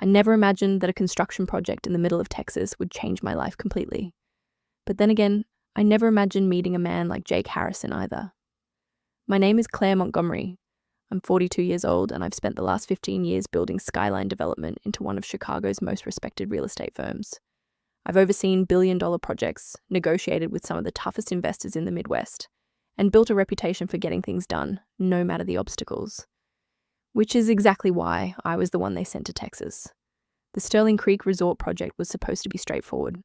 I never imagined that a construction project in the middle of Texas would change my life completely. But then again, I never imagined meeting a man like Jake Harrison either. My name is Claire Montgomery. I'm 42 years old and I've spent the last 15 years building skyline development into one of Chicago's most respected real estate firms. I've overseen billion-dollar projects, negotiated with some of the toughest investors in the Midwest, and built a reputation for getting things done, no matter the obstacles. Which is exactly why I was the one they sent to Texas. The Sterling Creek Resort project was supposed to be straightforward.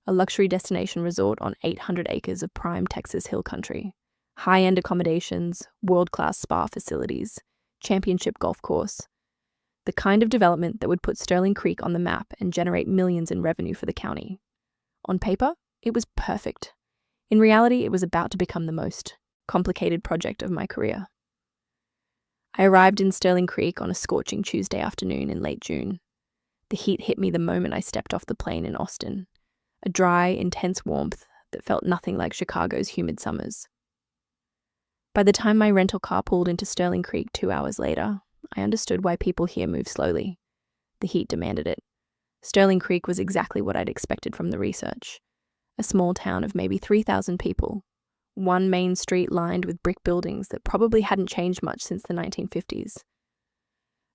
A luxury destination resort on 800 acres of prime Texas hill country. High-end accommodations, world-class spa facilities, championship golf course. The kind of development that would put Sterling Creek on the map and generate millions in revenue for the county. On paper, it was perfect. In reality, it was about to become the most complicated project of my career. I arrived in Sterling Creek on a scorching Tuesday afternoon in late June. The heat hit me the moment I stepped off the plane in Austin. A dry, intense warmth that felt nothing like Chicago's humid summers. By the time my rental car pulled into Sterling Creek 2 hours later, I understood why people here move slowly. The heat demanded it. Sterling Creek was exactly what I'd expected from the research. A small town of maybe 3,000 people. One main street lined with brick buildings that probably hadn't changed much since the 1950s.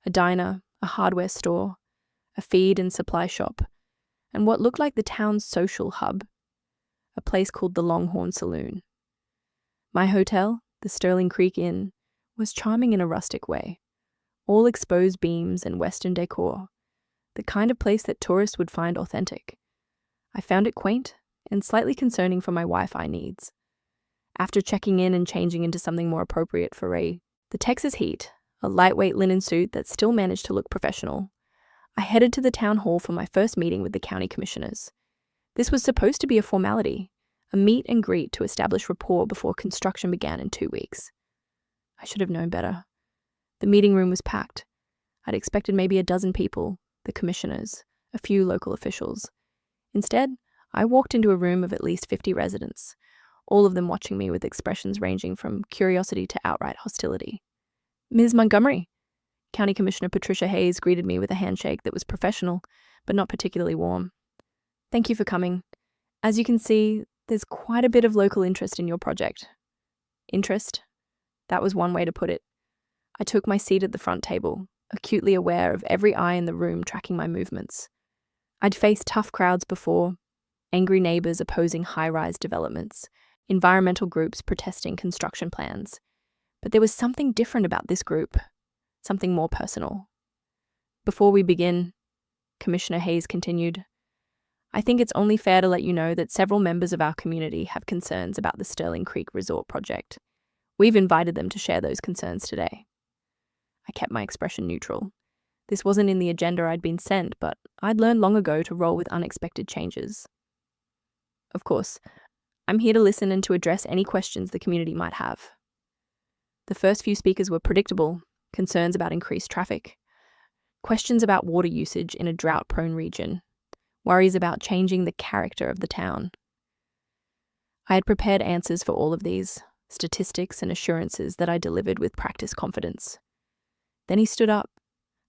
A diner, a hardware store, a feed and supply shop, and what looked like the town's social hub, a place called the Longhorn Saloon. My hotel, the Sterling Creek Inn, was charming in a rustic way. All exposed beams and Western decor, the kind of place that tourists would find authentic. I found it quaint and slightly concerning for my Wi-Fi needs. After checking in and changing into something more appropriate for the Texas heat, a lightweight linen suit that still managed to look professional, I headed to the town hall for my first meeting with the county commissioners. This was supposed to be a formality, a meet and greet to establish rapport before construction began in 2 weeks. I should have known better. The meeting room was packed. I'd expected maybe a dozen people, the commissioners, a few local officials. Instead, I walked into a room of at least 50 residents, all of them watching me with expressions ranging from curiosity to outright hostility. "Ms. Montgomery." County Commissioner Patricia Hayes greeted me with a handshake that was professional, but not particularly warm. "Thank you for coming. As you can see, there's quite a bit of local interest in your project." Interest? That was one way to put it. I took my seat at the front table, acutely aware of every eye in the room tracking my movements. I'd faced tough crowds before, angry neighbors opposing high-rise developments, environmental groups protesting construction plans. But there was something different about this group, something more personal. "Before we begin," Commissioner Hayes continued, "I think it's only fair to let you know that several members of our community have concerns about the Sterling Creek Resort project. We've invited them to share those concerns today." I kept my expression neutral. This wasn't in the agenda I'd been sent, but I'd learned long ago to roll with unexpected changes. Of course, I'm here to listen and to address any questions the community might have. The first few speakers were predictable: concerns about increased traffic, questions about water usage in a drought-prone region, worries about changing the character of the town. I had prepared answers for all of these, statistics and assurances that I delivered with practiced confidence. Then he stood up.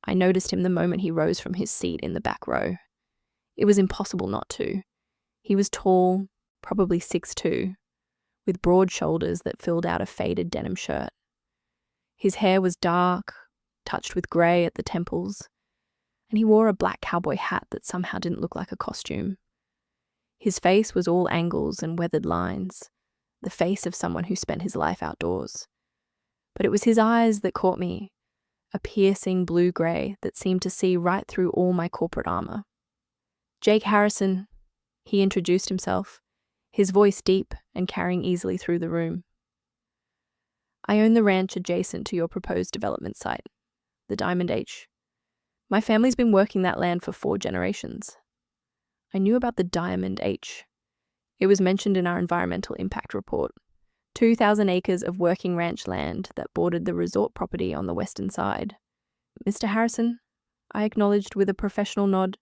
I noticed him the moment he rose from his seat in the back row. It was impossible not to. He was tall, probably 6'2", with broad shoulders that filled out a faded denim shirt. His hair was dark, touched with grey at the temples, and he wore a black cowboy hat that somehow didn't look like a costume. His face was all angles and weathered lines, the face of someone who spent his life outdoors. But it was his eyes that caught me, a piercing blue-grey that seemed to see right through all my corporate armor. "Jake Harrison," he introduced himself, his voice deep and carrying easily through the room. "I own the ranch adjacent to your proposed development site, the Diamond H. My family's been working that land for 4 generations. I knew about the Diamond H. It was mentioned in our environmental impact report. 2,000 acres of working ranch land that bordered the resort property on the western side. "Mr. Harrison," I acknowledged with a professional nod,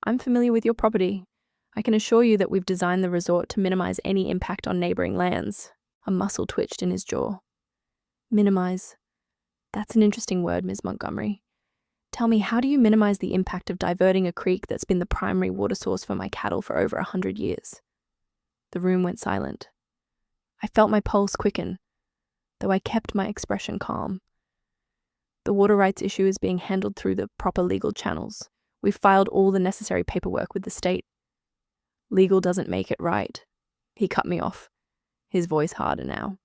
"I'm familiar with your property. I can assure you that we've designed the resort to minimize any impact on neighboring lands." A muscle twitched in his jaw. "Minimize. That's an interesting word, Ms. Montgomery. Tell me, how do you minimize the impact of diverting a creek that's been the primary water source for my cattle for over 100 years? The room went silent. I felt my pulse quicken, though I kept my expression calm. The water rights issue is being handled through the proper legal channels. We've filed all the necessary paperwork with the state. Legal doesn't make it right. He cut me off, his voice harder now.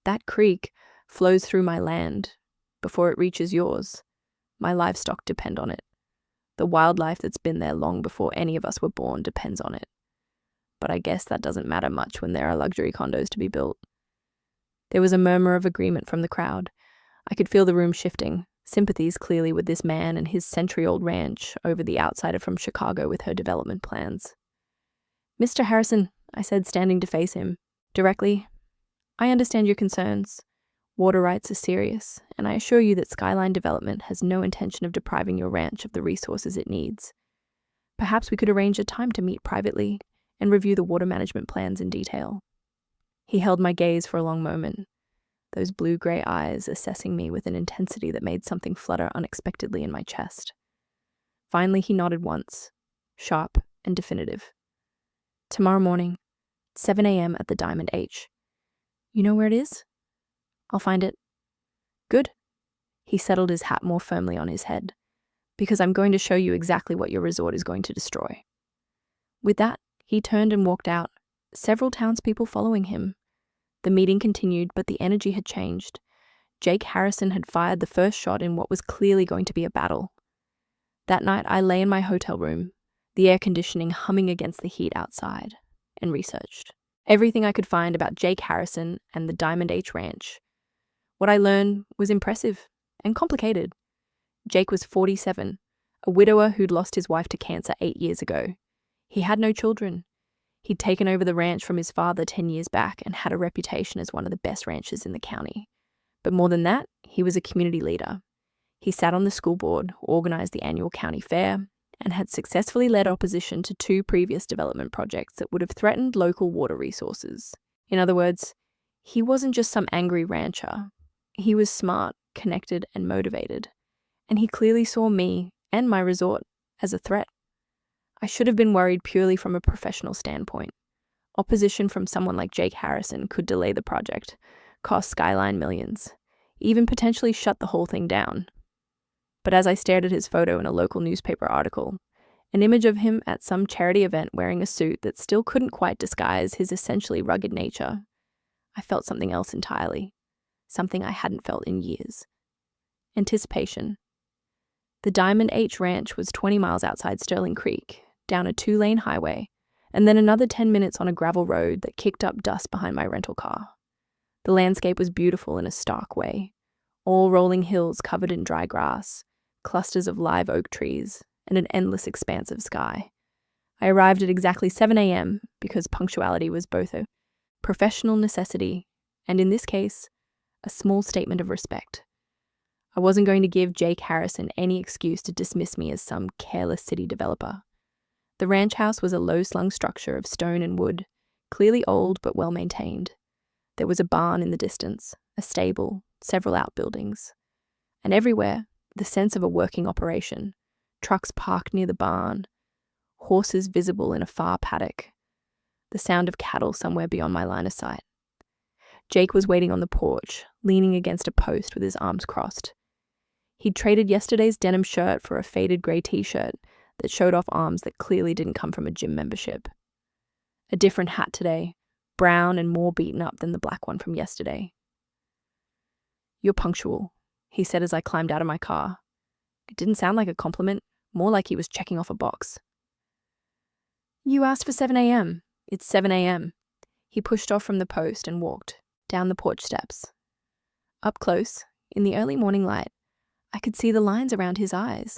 That creek flows through my land before it reaches yours. My livestock depend on it. The wildlife that's been there long before any of us were born depends on it. But I guess that doesn't matter much when there are luxury condos to be built. There was a murmur of agreement from the crowd. I could feel the room shifting, sympathies clearly with this man and his century-old ranch over the outsider from Chicago with her development plans. "Mr. Harrison," I said, standing to face him directly, "I understand your concerns. Water rights are serious, and I assure you that Skyline Development has no intention of depriving your ranch of the resources it needs. Perhaps we could arrange a time to meet privately and review the water management plans in detail." He held my gaze for a long moment, those blue-gray eyes assessing me with an intensity that made something flutter unexpectedly in my chest. Finally, he nodded once, sharp and definitive. "Tomorrow morning, 7 a.m. at the Diamond H. You know where it is?" "I'll find it." "Good." He settled his hat more firmly on his head. "Because I'm going to show you exactly what your resort is going to destroy." With that, he turned and walked out, several townspeople following him. The meeting continued, but the energy had changed. Jake Harrison had fired the first shot in what was clearly going to be a battle. That night, I lay in my hotel room, the air conditioning humming against the heat outside, and researched everything I could find about Jake Harrison and the Diamond H Ranch. What I learned was impressive and complicated. Jake was 47, a widower who'd lost his wife to cancer 8 years ago. He had no children. He'd taken over the ranch from his father 10 years back and had a reputation as one of the best ranchers in the county. But more than that, he was a community leader. He sat on the school board, organized the annual county fair, and had successfully led opposition to 2 previous development projects that would have threatened local water resources. In other words, he wasn't just some angry rancher. He was smart, connected, and motivated. And he clearly saw me and my resort as a threat. I should have been worried purely from a professional standpoint. Opposition from someone like Jake Harrison could delay the project, cost Skyline millions, even potentially shut the whole thing down. But as I stared at his photo in a local newspaper article, an image of him at some charity event wearing a suit that still couldn't quite disguise his essentially rugged nature, I felt something else entirely, something I hadn't felt in years. Anticipation. The Diamond H Ranch was 20 miles outside Sterling Creek, down a 2-lane highway, and then another 10 minutes on a gravel road that kicked up dust behind my rental car. The landscape was beautiful in a stark way, all rolling hills covered in dry grass, clusters of live oak trees, and an endless expanse of sky. I arrived at exactly 7 a.m. because punctuality was both a professional necessity and, in this case, a small statement of respect. I wasn't going to give Jake Harrison any excuse to dismiss me as some careless city developer. The ranch house was a low-slung structure of stone and wood, clearly old but well-maintained. There was a barn in the distance, a stable, several outbuildings. And everywhere, the sense of a working operation. Trucks parked near the barn, horses visible in a far paddock, the sound of cattle somewhere beyond my line of sight. Jake was waiting on the porch, leaning against a post with his arms crossed. He'd traded yesterday's denim shirt for a faded grey t-shirt that showed off arms that clearly didn't come from a gym membership. A different hat today, brown and more beaten up than the black one from yesterday. "You're punctual," he said as I climbed out of my car. It didn't sound like a compliment, more like he was checking off a box. "You asked for 7 a.m. It's 7 a.m. He pushed off from the post and walked down the porch steps. Up close, in the early morning light, I could see the lines around his eyes,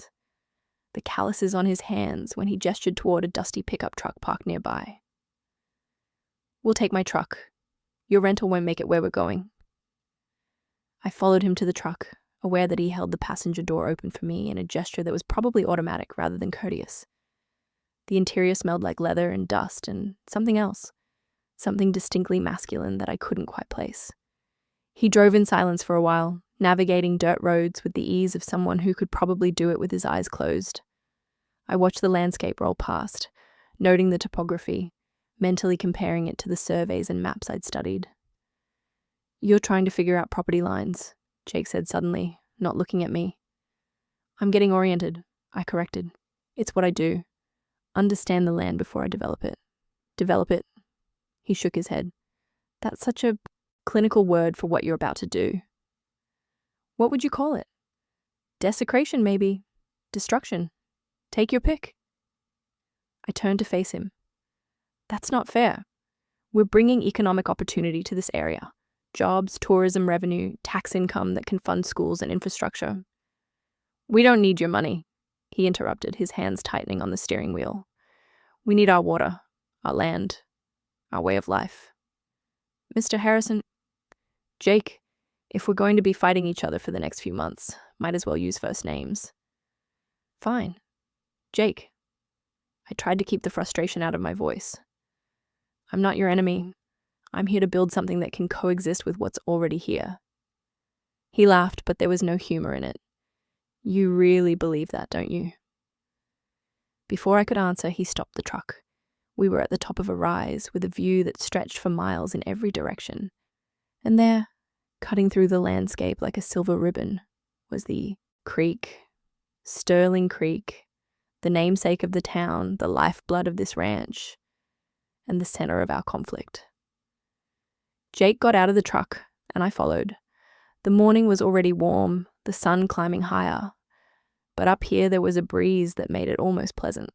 the calluses on his hands when he gestured toward a dusty pickup truck parked nearby. "We'll take my truck. Your rental won't make it where we're going." I followed him to the truck, aware that he held the passenger door open for me in a gesture that was probably automatic rather than courteous. The interior smelled like leather and dust and something else, something distinctly masculine that I couldn't quite place. He drove in silence for a while, navigating dirt roads with the ease of someone who could probably do it with his eyes closed. I watched the landscape roll past, noting the topography, mentally comparing it to the surveys and maps I'd studied. "You're trying to figure out property lines," Jake said suddenly, not looking at me. "I'm getting oriented," I corrected. "It's what I do. Understand the land before I develop it." "Develop it?" He shook his head. "That's such a clinical word for what you're about to do." "What would you call it?" "Desecration, maybe. Destruction. Take your pick." I turned to face him. "That's not fair. We're bringing economic opportunity to this area. Jobs, tourism revenue, tax income that can fund schools and infrastructure." "We don't need your money," he interrupted, his hands tightening on the steering wheel. "We need our water, our land, our way of life." "Mr. Harrison..." "Jake, if we're going to be fighting each other for the next few months, might as well use first names." "Fine. Jake." I tried to keep the frustration out of my voice. "I'm not your enemy. I'm here to build something that can coexist with what's already here." He laughed, but there was no humor in it. "You really believe that, don't you?" Before I could answer, he stopped the truck. We were at the top of a rise, with a view that stretched for miles in every direction. And there, cutting through the landscape like a silver ribbon, was the creek, Sterling Creek, the namesake of the town, the lifeblood of this ranch, and the center of our conflict. Jake got out of the truck, and I followed. The morning was already warm, the sun climbing higher, but up here there was a breeze that made it almost pleasant.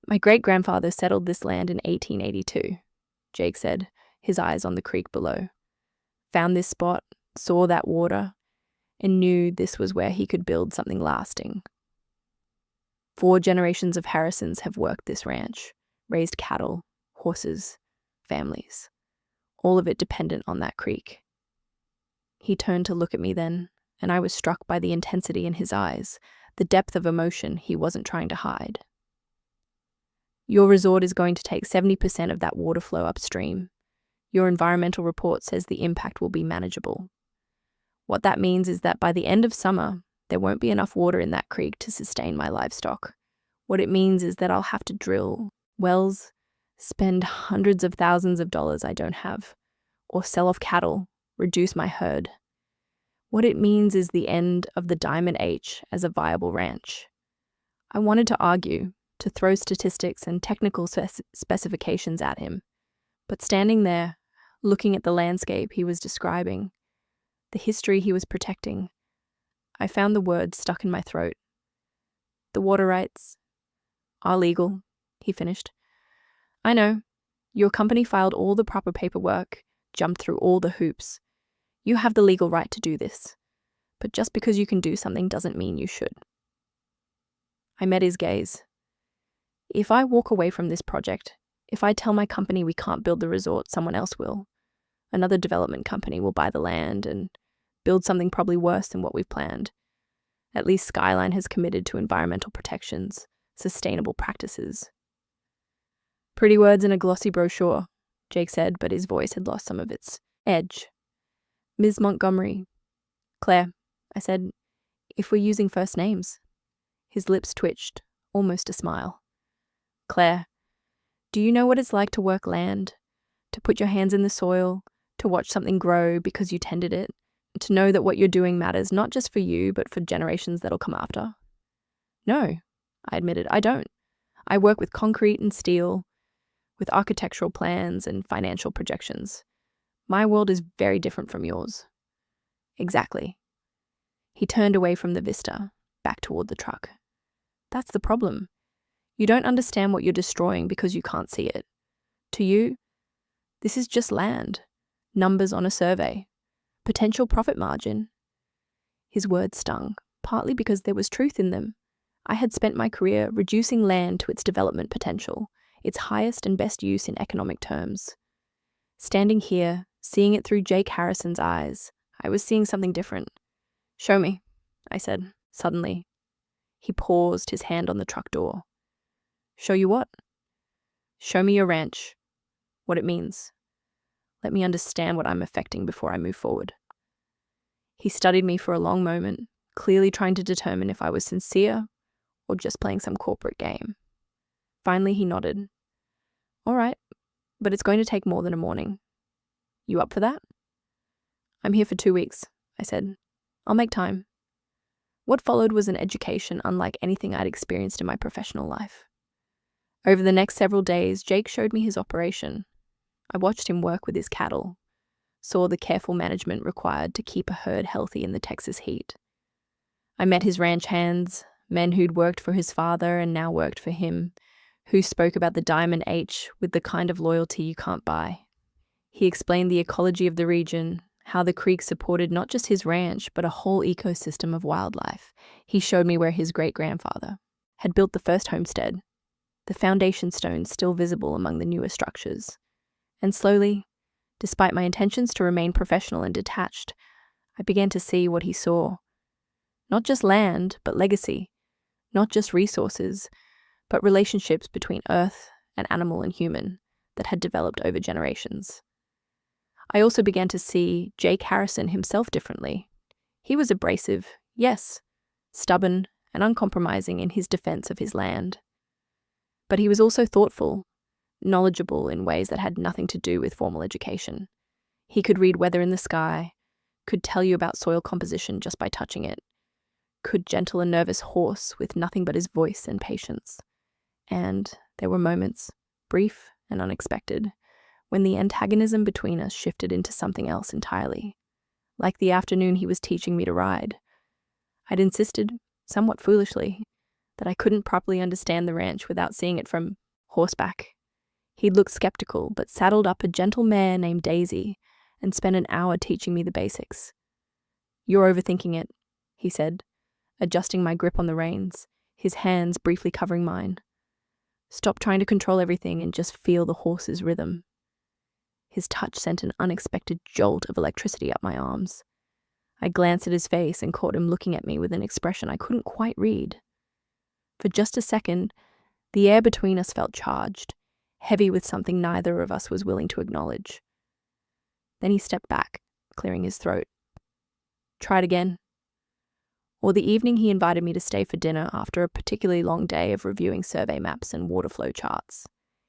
"My great-grandfather settled this land in 1882, Jake said, his eyes on the creek below. "Found this spot, saw that water, and knew this was where he could build something lasting. 4 generations of Harrisons have worked this ranch, raised cattle, horses, families, all of it dependent on that creek." He turned to look at me then, and I was struck by the intensity in his eyes, the depth of emotion he wasn't trying to hide. "Your resort is going to take 70% of that water flow upstream. Your environmental report says the impact will be manageable. What that means is that by the end of summer, there won't be enough water in that creek to sustain my livestock. What it means is that I'll have to drill wells, spend hundreds of thousands of dollars I don't have, or sell off cattle, reduce my herd. What it means is the end of the Diamond H as a viable ranch." I wanted to argue, to throw statistics and technical specifications at him, but standing there, looking at the landscape he was describing, the history he was protecting, I found the words stuck in my throat. "The water rights are legal," he finished. "I know. Your company filed all the proper paperwork, jumped through all the hoops. You have the legal right to do this. But just because you can do something doesn't mean you should." I met his gaze. If I walk away from this project, if I tell my company we can't build the resort, someone else will. Another development company will buy the land and build something probably worse than what we've planned. At least Skyline has committed to environmental protections, sustainable practices. "Pretty words in a glossy brochure," Jake said, but his voice had lost some of its edge. "Ms. Montgomery." "Claire," I said, "if we're using first names." His lips twitched, almost a smile. "Claire, do you know what it's like to work land? To put your hands in the soil, to watch something grow because you tended it, to know that what you're doing matters not just for you, but for generations that'll come after?" "No," I admitted, "I don't. I work with concrete and steel, with architectural plans and financial projections. My world is very different from yours." "Exactly." He turned away from the vista, back toward the truck. "That's the problem. You don't understand what you're destroying because you can't see it. To you, this is just land, numbers on a survey, potential profit margin." His words stung, partly because there was truth in them. I had spent my career reducing land to its development potential, its highest and best use in economic terms. Standing here, seeing it through Jake Harrison's eyes, I was seeing something different. "Show me," I said, suddenly. He paused, his hand on the truck door. "Show you what?" "Show me your ranch, what it means. Let me understand what I'm affecting before I move forward." He studied me for a long moment, clearly trying to determine if I was sincere or just playing some corporate game. Finally, he nodded. All right, but it's going to take more than a morning. You up for that? I'm here for 2 weeks, I said. I'll make time. What followed was an education unlike anything I'd experienced in my professional life. Over the next several days, Jake showed me his operation. I watched him work with his cattle, saw the careful management required to keep a herd healthy in the Texas heat. I met his ranch hands, men who'd worked for his father and now worked for him, who spoke about the Diamond H with the kind of loyalty you can't buy. He explained the ecology of the region, how the creek supported not just his ranch, but a whole ecosystem of wildlife. He showed me where his great-grandfather had built the first homestead, the foundation stones still visible among the newer structures. And slowly, despite my intentions to remain professional and detached, I began to see what he saw. Not just land, but legacy. Not just resources, but relationships between earth and animal and human that had developed over generations. I also began to see Jake Harrison himself differently. He was abrasive, yes, stubborn and uncompromising in his defense of his land. But he was also thoughtful, knowledgeable in ways that had nothing to do with formal education. He could read weather in the sky, could tell you about soil composition just by touching it, could gentle a nervous horse with nothing but his voice and patience. And there were moments, brief and unexpected, when the antagonism between us shifted into something else entirely. Like the afternoon he was teaching me to ride. I'd insisted, somewhat foolishly, that I couldn't properly understand the ranch without seeing it from horseback. He'd looked skeptical, but saddled up a gentle mare named Daisy and spent an hour teaching me the basics. You're overthinking it, he said, adjusting my grip on the reins, his hands briefly covering mine. Stop trying to control everything and just feel the horse's rhythm. His touch sent an unexpected jolt of electricity up my arms. I glanced at his face and caught him looking at me with an expression I couldn't quite read. For just a second, the air between us felt charged, heavy with something neither of us was willing to acknowledge. Then he stepped back, clearing his throat. Try it again. Or the evening he invited me to stay for dinner after a particularly long day of reviewing survey maps and water flow charts.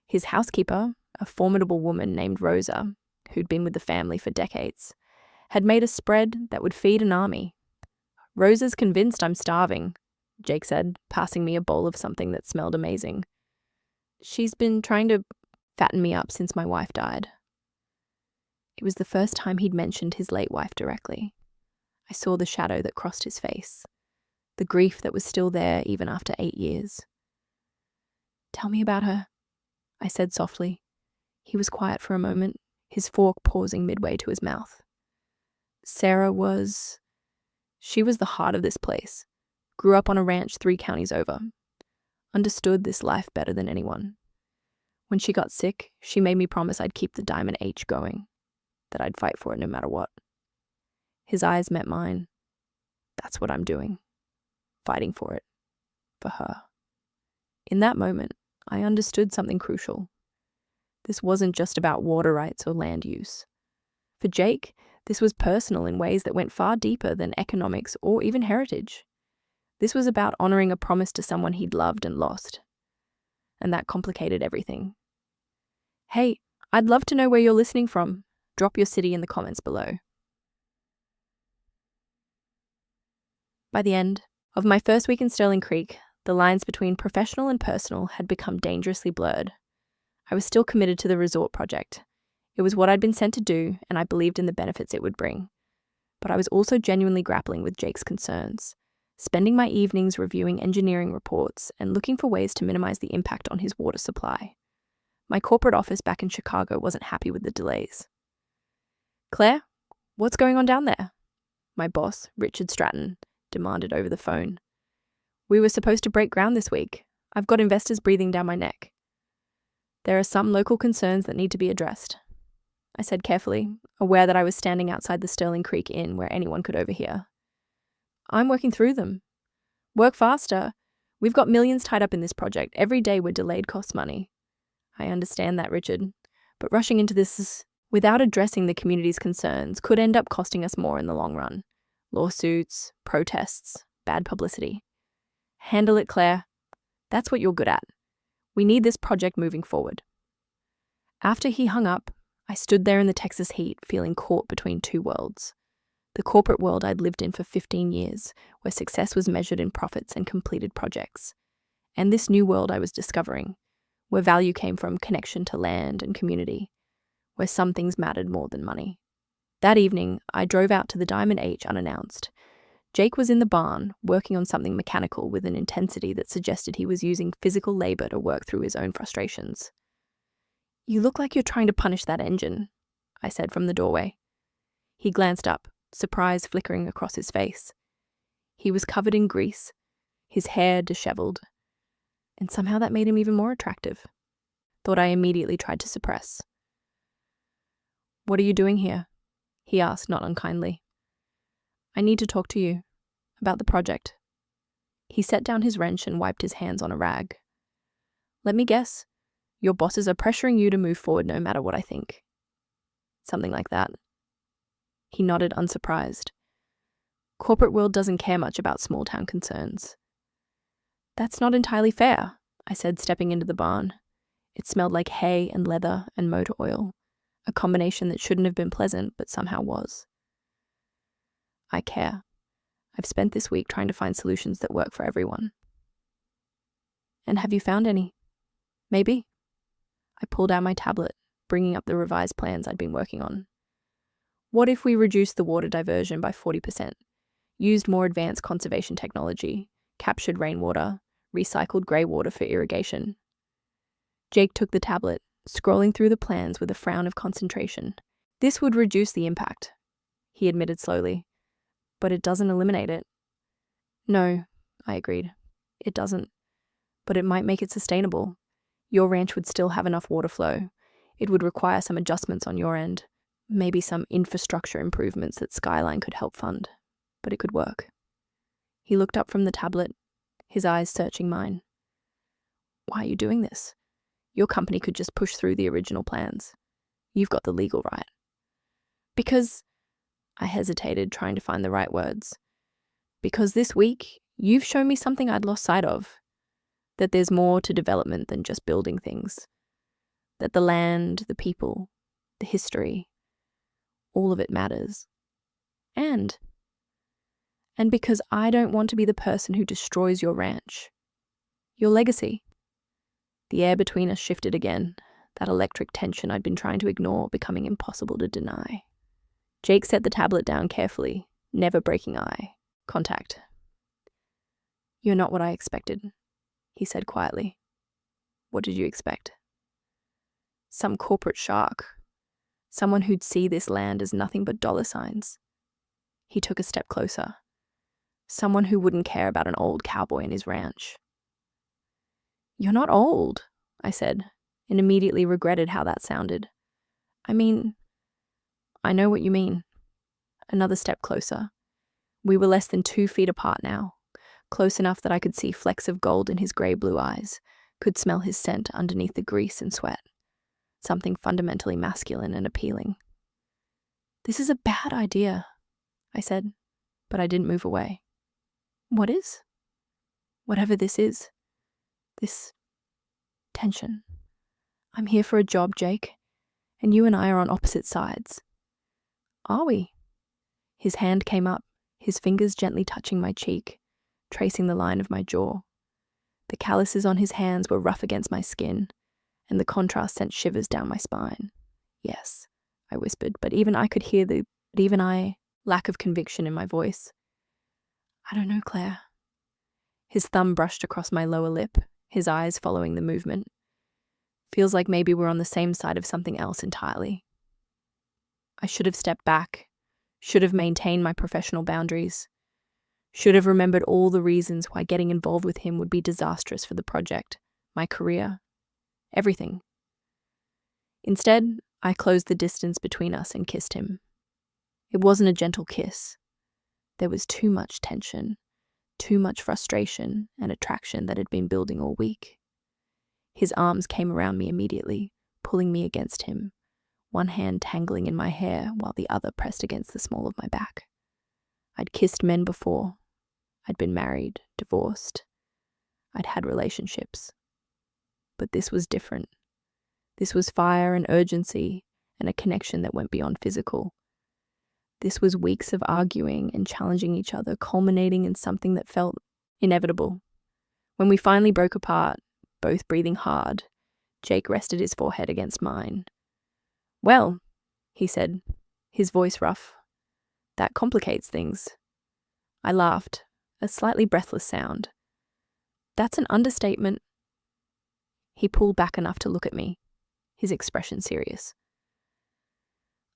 His housekeeper, a formidable woman named Rosa, who'd been with the family for decades, had made a spread that would feed an army. Rosa's convinced I'm starving, Jake said, passing me a bowl of something that smelled amazing. She's been trying to fatten me up since my wife died. It was the first time he'd mentioned his late wife directly. I saw the shadow that crossed his face, the grief that was still there even after 8 years. Tell me about her, I said softly. He was quiet for a moment, his fork pausing midway to his mouth. She was the heart of this place. Grew up on a ranch 3 counties over. Understood this life better than anyone. When she got sick, she made me promise I'd keep the Diamond H going, that I'd fight for it no matter what. His eyes met mine. That's what I'm doing. Fighting for it. For her. In that moment, I understood something crucial. This wasn't just about water rights or land use. For Jake, this was personal in ways that went far deeper than economics or even heritage. This was about honoring a promise to someone he'd loved and lost. And that complicated everything. Hey, I'd love to know where you're listening from. Drop your city in the comments below. By the end of my first week in Sterling Creek, the lines between professional and personal had become dangerously blurred. I was still committed to the resort project. It was what I'd been sent to do, and I believed in the benefits it would bring. But I was also genuinely grappling with Jake's concerns, spending my evenings reviewing engineering reports and looking for ways to minimize the impact on his water supply. My corporate office back in Chicago wasn't happy with the delays. Claire, what's going on down there? My boss, Richard Stratton, demanded over the phone. We were supposed to break ground this week. I've got investors breathing down my neck. There are some local concerns that need to be addressed, I said carefully, aware that I was standing outside the Sterling Creek Inn where anyone could overhear. I'm working through them. Work faster. We've got millions tied up in this project. Every day we're delayed costs money. I understand that, Richard, but rushing into this without addressing the community's concerns could end up costing us more in the long run. Lawsuits, protests, bad publicity. Handle it, Claire. That's what you're good at. We need this project moving forward. After he hung up, I stood there in the Texas heat, feeling caught between two worlds. The corporate world I'd lived in for 15 years, where success was measured in profits and completed projects. And this new world I was discovering, where value came from connection to land and community, where some things mattered more than money. That evening, I drove out to the Diamond H unannounced. Jake was in the barn, working on something mechanical with an intensity that suggested he was using physical labor to work through his own frustrations. "You look like you're trying to punish that engine," I said from the doorway. He glanced up, surprise flickering across his face. He was covered in grease, his hair disheveled, and somehow that made him even more attractive. Thought I immediately tried to suppress. "What are you doing here?" he asked, not unkindly. "I need to talk to you about the project." He set down his wrench and wiped his hands on a rag. "Let me guess. Your bosses are pressuring you to move forward no matter what I think." Something like that. He nodded, unsurprised. Corporate world doesn't care much about small-town concerns. "That's not entirely fair," I said, stepping into the barn. It smelled like hay and leather and motor oil, a combination that shouldn't have been pleasant but somehow was. "I care. I've spent this week trying to find solutions that work for everyone." "And have you found any?" "Maybe." I pulled out my tablet, bringing up the revised plans I'd been working on. What if we reduced the water diversion by 40%, used more advanced conservation technology, captured rainwater, recycled grey water for irrigation? Jake took the tablet, scrolling through the plans with a frown of concentration. "This would reduce the impact," he admitted slowly, "but it doesn't eliminate it." "No," I agreed. "It doesn't. But it might make it sustainable. Your ranch would still have enough water flow. It would require some adjustments on your end, maybe some infrastructure improvements that Skyline could help fund, but it could work." He looked up from the tablet, his eyes searching mine. "Why are you doing this? Your company could just push through the original plans. You've got the legal right." "Because," I hesitated, trying to find the right words, "because this week, you've shown me something I'd lost sight of. That there's more to development than just building things. That the land, the people, the history, all of it matters. And because I don't want to be the person who destroys your ranch. Your legacy." The air between us shifted again, that electric tension I'd been trying to ignore becoming impossible to deny. Jake set the tablet down carefully, never breaking eye contact. "You're not what I expected," he said quietly. "What did you expect?" "Some corporate shark. Someone who'd see this land as nothing but dollar signs." He took a step closer. "Someone who wouldn't care about an old cowboy and his ranch." "You're not old," I said, and immediately regretted how that sounded. "I mean, I know what you mean." Another step closer. We were less than 2 feet apart now, close enough that I could see flecks of gold in his grey-blue eyes, could smell his scent underneath the grease and sweat. Something fundamentally masculine and appealing. "This is a bad idea," I said, but I didn't move away. "What is?" "Whatever this is. This tension. I'm here for a job, Jake, and you and I are on opposite sides." "Are we?" His hand came up, his fingers gently touching my cheek, tracing the line of my jaw. The calluses on his hands were rough against my skin, and the contrast sent shivers down my spine. "Yes," I whispered, but even I could hear lack of conviction in my voice. "I don't know, Claire." His thumb brushed across my lower lip, his eyes following the movement. "Feels like maybe we're on the same side of something else entirely." I should have stepped back, should have maintained my professional boundaries, should have remembered all the reasons why getting involved with him would be disastrous for the project, my career, everything. Instead, I closed the distance between us and kissed him. It wasn't a gentle kiss. There was too much tension, too much frustration and attraction that had been building all week. His arms came around me immediately, pulling me against him, one hand tangling in my hair while the other pressed against the small of my back. I'd kissed men before. I'd been married, divorced. I'd had relationships. But this was different. This was fire and urgency and a connection that went beyond physical. This was weeks of arguing and challenging each other, culminating in something that felt inevitable. When we finally broke apart, both breathing hard, Jake rested his forehead against mine. "Well," he said, his voice rough, "that complicates things." I laughed, a slightly breathless sound. "That's an understatement." He pulled back enough to look at me, his expression serious.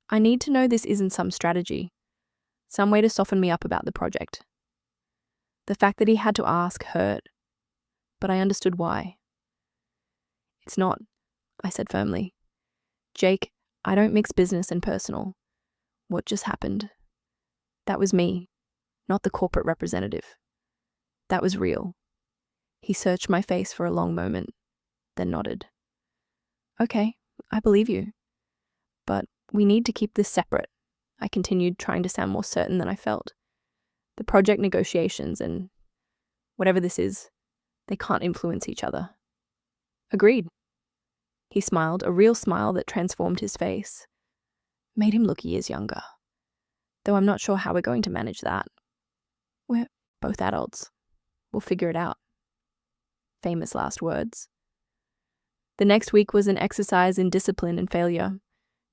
"I need to know this isn't some strategy, some way to soften me up about the project." The fact that he had to ask hurt, but I understood why. "It's not," I said firmly. "Jake, I don't mix business and personal. What just happened? That was me, not the corporate representative. That was real." He searched my face for a long moment, then nodded. "Okay, I believe you. But we need to keep this separate," I continued, trying to sound more certain than I felt. "The project negotiations and whatever this is, they can't influence each other." "Agreed." He smiled, a real smile that transformed his face. Made him look years younger. Though I'm not sure how we're going to manage that. We're both adults. We'll figure it out. Famous last words. The next week was an exercise in discipline and failure.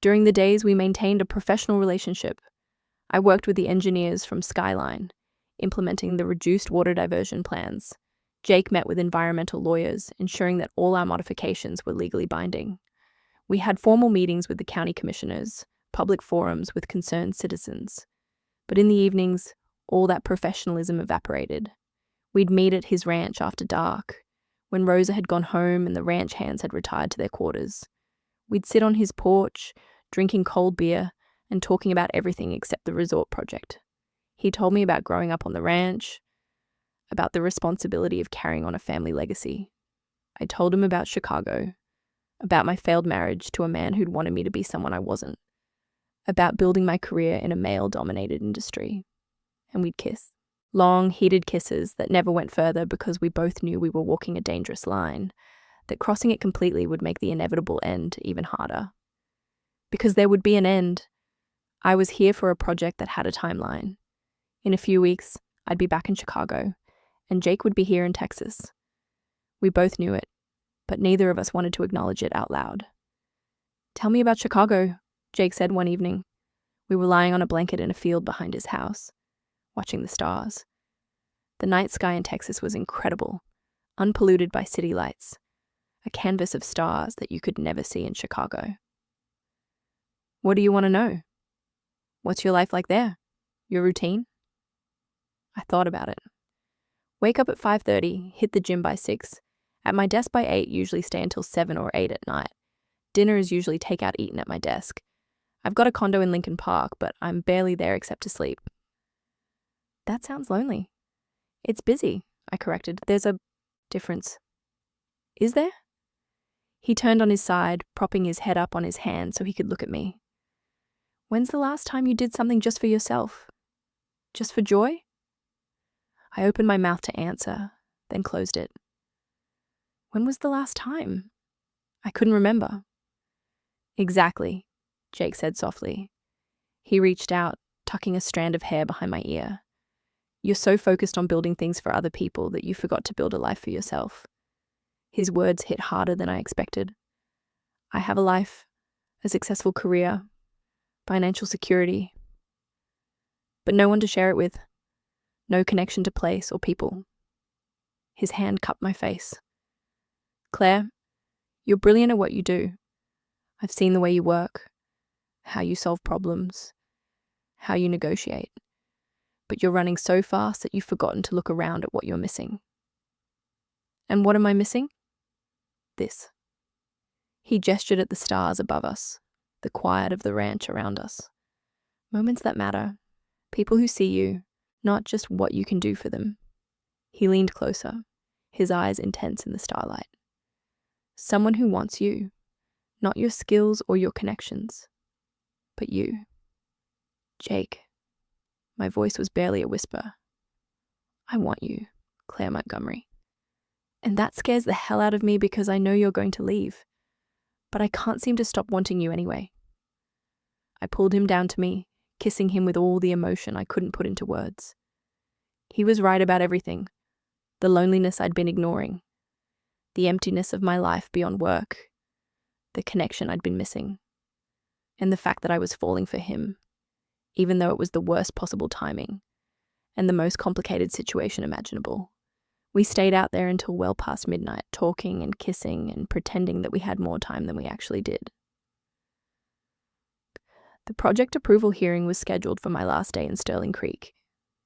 During the days, we maintained a professional relationship. I worked with the engineers from Skyline, implementing the reduced water diversion plans. Jake met with environmental lawyers, ensuring that all our modifications were legally binding. We had formal meetings with the county commissioners, public forums with concerned citizens. But in the evenings, all that professionalism evaporated. We'd meet at his ranch after dark, when Rosa had gone home and the ranch hands had retired to their quarters. We'd sit on his porch, drinking cold beer and talking about everything except the resort project. He told me about growing up on the ranch, about the responsibility of carrying on a family legacy. I told him about Chicago, about my failed marriage to a man who'd wanted me to be someone I wasn't, about building my career in a male-dominated industry. And we'd kiss. Long, heated kisses that never went further because we both knew we were walking a dangerous line, that crossing it completely would make the inevitable end even harder. Because there would be an end. I was here for a project that had a timeline. In a few weeks, I'd be back in Chicago, and Jake would be here in Texas. We both knew it, but neither of us wanted to acknowledge it out loud. "Tell me about Chicago," Jake said one evening. We were lying on a blanket in a field behind his house, watching the stars. The night sky in Texas was incredible, unpolluted by city lights, a canvas of stars that you could never see in Chicago. "What do you want to know? What's your life like there? Your routine?" I thought about it. Wake up at 5:30, hit the gym by 6, at my desk by 8, usually stay until 7 or 8 at night. Dinner is usually takeout eaten at my desk. I've got a condo in Lincoln Park, but I'm barely there except to sleep. "That sounds lonely." "It's busy," I corrected. "There's a difference." "Is there?" He turned on his side, propping his head up on his hand so he could look at me. "When's the last time you did something just for yourself? Just for joy?" I opened my mouth to answer, then closed it. When was the last time? I couldn't remember. "Exactly," Jake said softly. He reached out, tucking a strand of hair behind my ear. "You're so focused on building things for other people that you forgot to build a life for yourself." His words hit harder than I expected. I have a life, a successful career, financial security, but no one to share it with, no connection to place or people. His hand cupped my face. "Claire, you're brilliant at what you do. I've seen the way you work, how you solve problems, how you negotiate. But you're running so fast that you've forgotten to look around at what you're missing." "And what am I missing?" "This." He gestured at the stars above us, the quiet of the ranch around us. Moments that matter, people who see you, not just what you can do for them. He leaned closer, his eyes intense in the starlight. Someone who wants you, not your skills or your connections, but you. Jake. My voice was barely a whisper. I want you, Claire Montgomery. And that scares the hell out of me because I know you're going to leave. But I can't seem to stop wanting you anyway. I pulled him down to me, kissing him with all the emotion I couldn't put into words. He was right about everything. The loneliness I'd been ignoring. The emptiness of my life beyond work. The connection I'd been missing. And the fact that I was falling for him, even though it was the worst possible timing and the most complicated situation imaginable. We stayed out there until well past midnight, talking and kissing and pretending that we had more time than we actually did. The project approval hearing was scheduled for my last day in Sterling Creek.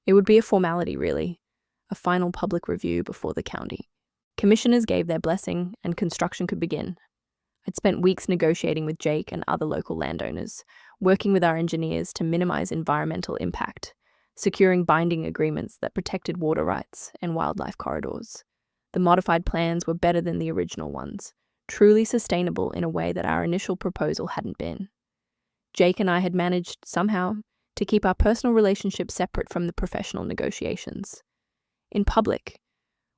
It would be a formality, really, a final public review before the county. Commissioners gave their blessing and construction could begin. I'd spent weeks negotiating with Jake and other local landowners, working with our engineers to minimize environmental impact, securing binding agreements that protected water rights and wildlife corridors. The modified plans were better than the original ones, truly sustainable in a way that our initial proposal hadn't been. Jake and I had managed, somehow, to keep our personal relationship separate from the professional negotiations. In public,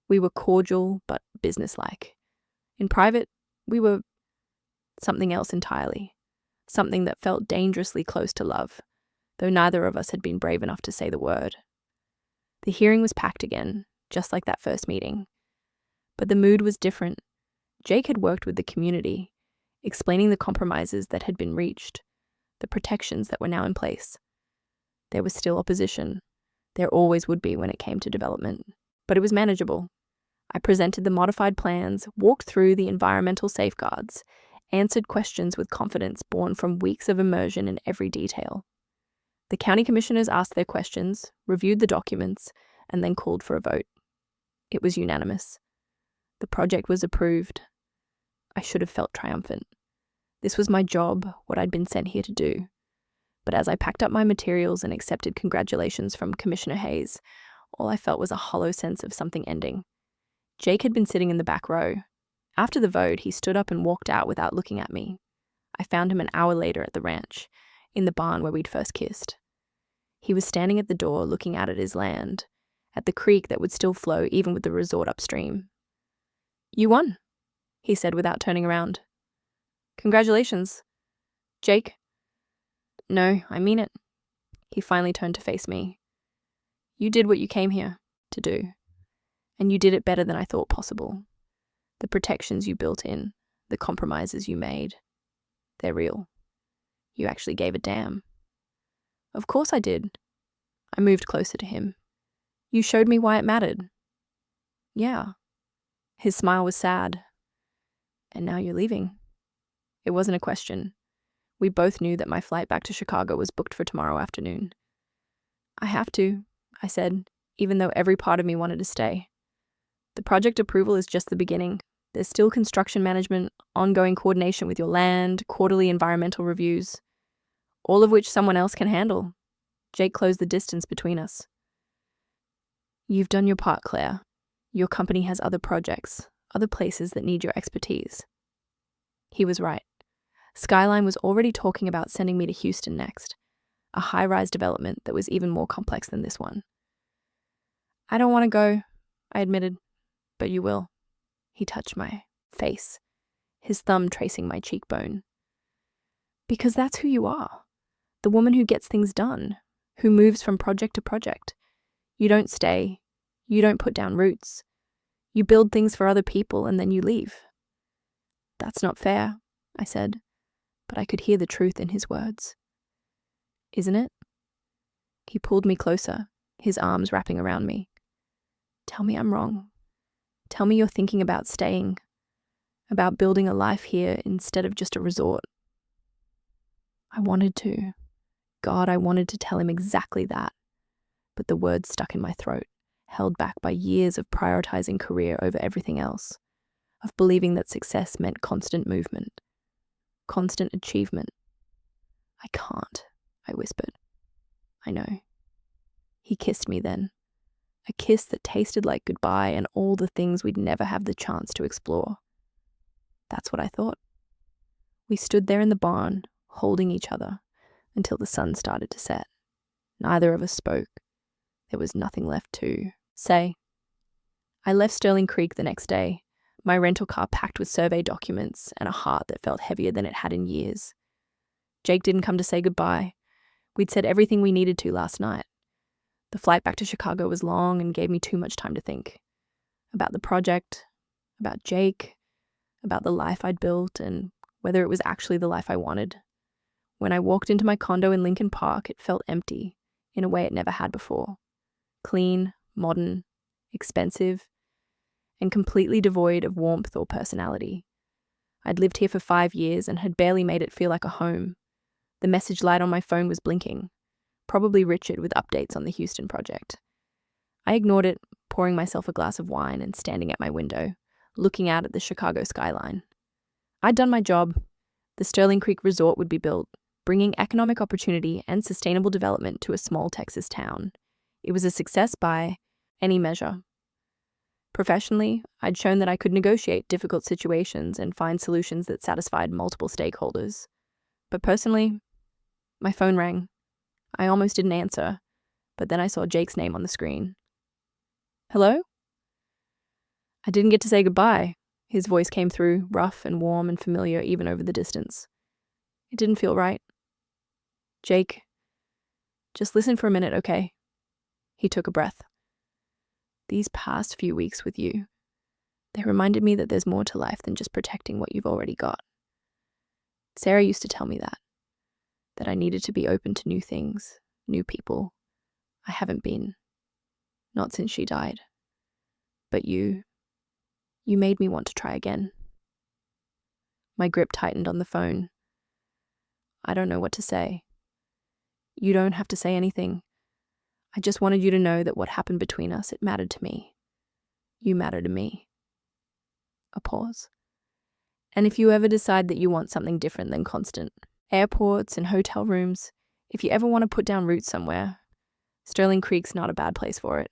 we were cordial but businesslike. In private, we were something else entirely, something that felt dangerously close to love, though neither of us had been brave enough to say the word. The hearing was packed again, just like that first meeting. But the mood was different. Jake had worked with the community, explaining the compromises that had been reached, the protections that were now in place. There was still opposition. There always would be when it came to development. But it was manageable. I presented the modified plans, walked through the environmental safeguards, answered questions with confidence born from weeks of immersion in every detail. The county commissioners asked their questions, reviewed the documents, and then called for a vote. It was unanimous. The project was approved. I should have felt triumphant. This was my job, what I'd been sent here to do. But as I packed up my materials and accepted congratulations from Commissioner Hayes, all I felt was a hollow sense of something ending. Jake had been sitting in the back row. After the vote, he stood up and walked out without looking at me. I found him an hour later at the ranch, in the barn where we'd first kissed. He was standing at the door looking out at his land, at the creek that would still flow even with the resort upstream. "You won," he said without turning around. "Congratulations." "Jake?" "No, I mean it." He finally turned to face me. "You did what you came here to do, and you did it better than I thought possible. The protections you built in, the compromises you made, they're real. You actually gave a damn." "Of course I did." I moved closer to him. "You showed me why it mattered." "Yeah." His smile was sad. "And now you're leaving." It wasn't a question. We both knew that my flight back to Chicago was booked for tomorrow afternoon. "I have to," I said, even though every part of me wanted to stay. "The project approval is just the beginning. There's still construction management, ongoing coordination with your land, quarterly environmental reviews, all of which someone else can handle." Jake closed the distance between us. "You've done your part, Claire. Your company has other projects, other places that need your expertise." He was right. Skyline was already talking about sending me to Houston next, a high-rise development that was even more complex than this one. "I don't want to go," I admitted, "but you will." He touched my face, his thumb tracing my cheekbone. "Because that's who you are. The woman who gets things done, who moves from project to project. You don't stay. You don't put down roots. You build things for other people and then you leave." "That's not fair," I said, but I could hear the truth in his words. "Isn't it?" He pulled me closer, his arms wrapping around me. "Tell me I'm wrong. Tell me you're thinking about staying, about building a life here instead of just a resort." I wanted to. God, I wanted to tell him exactly that. But the words stuck in my throat, held back by years of prioritizing career over everything else, of believing that success meant constant movement, constant achievement. "I can't," I whispered. "I know." He kissed me then, a kiss that tasted like goodbye and all the things we'd never have the chance to explore. That's what I thought. We stood there in the barn, holding each other, until the sun started to set. Neither of us spoke. There was nothing left to say. I left Sterling Creek the next day, my rental car packed with survey documents and a heart that felt heavier than it had in years. Jake didn't come to say goodbye. We'd said everything we needed to last night. The flight back to Chicago was long and gave me too much time to think. About the project, about Jake, about the life I'd built, and whether it was actually the life I wanted. When I walked into my condo in Lincoln Park, it felt empty, in a way it never had before. Clean, modern, expensive, and completely devoid of warmth or personality. I'd lived here for 5 years and had barely made it feel like a home. The message light on my phone was blinking, probably Richard with updates on the Houston project. I ignored it, pouring myself a glass of wine and standing at my window, looking out at the Chicago skyline. I'd done my job. The Sterling Creek Resort would be built, bringing economic opportunity and sustainable development to a small Texas town. It was a success by any measure. Professionally, I'd shown that I could negotiate difficult situations and find solutions that satisfied multiple stakeholders. But personally, my phone rang. I almost didn't answer, but then I saw Jake's name on the screen. Hello? I didn't get to say goodbye. His voice came through, rough and warm and familiar even over the distance. It didn't feel right. Jake, just listen for a minute, okay? He took a breath. These past few weeks with you, they reminded me that there's more to life than just protecting what you've already got. Sarah used to tell me that I needed to be open to new things, new people. I haven't been. Not since she died. But you made me want to try again. My grip tightened on the phone. I don't know what to say. You don't have to say anything. I just wanted you to know that what happened between us, it mattered to me. You matter to me. A pause. And if you ever decide that you want something different than constant airports and hotel rooms, if you ever want to put down roots somewhere, Sterling Creek's not a bad place for it.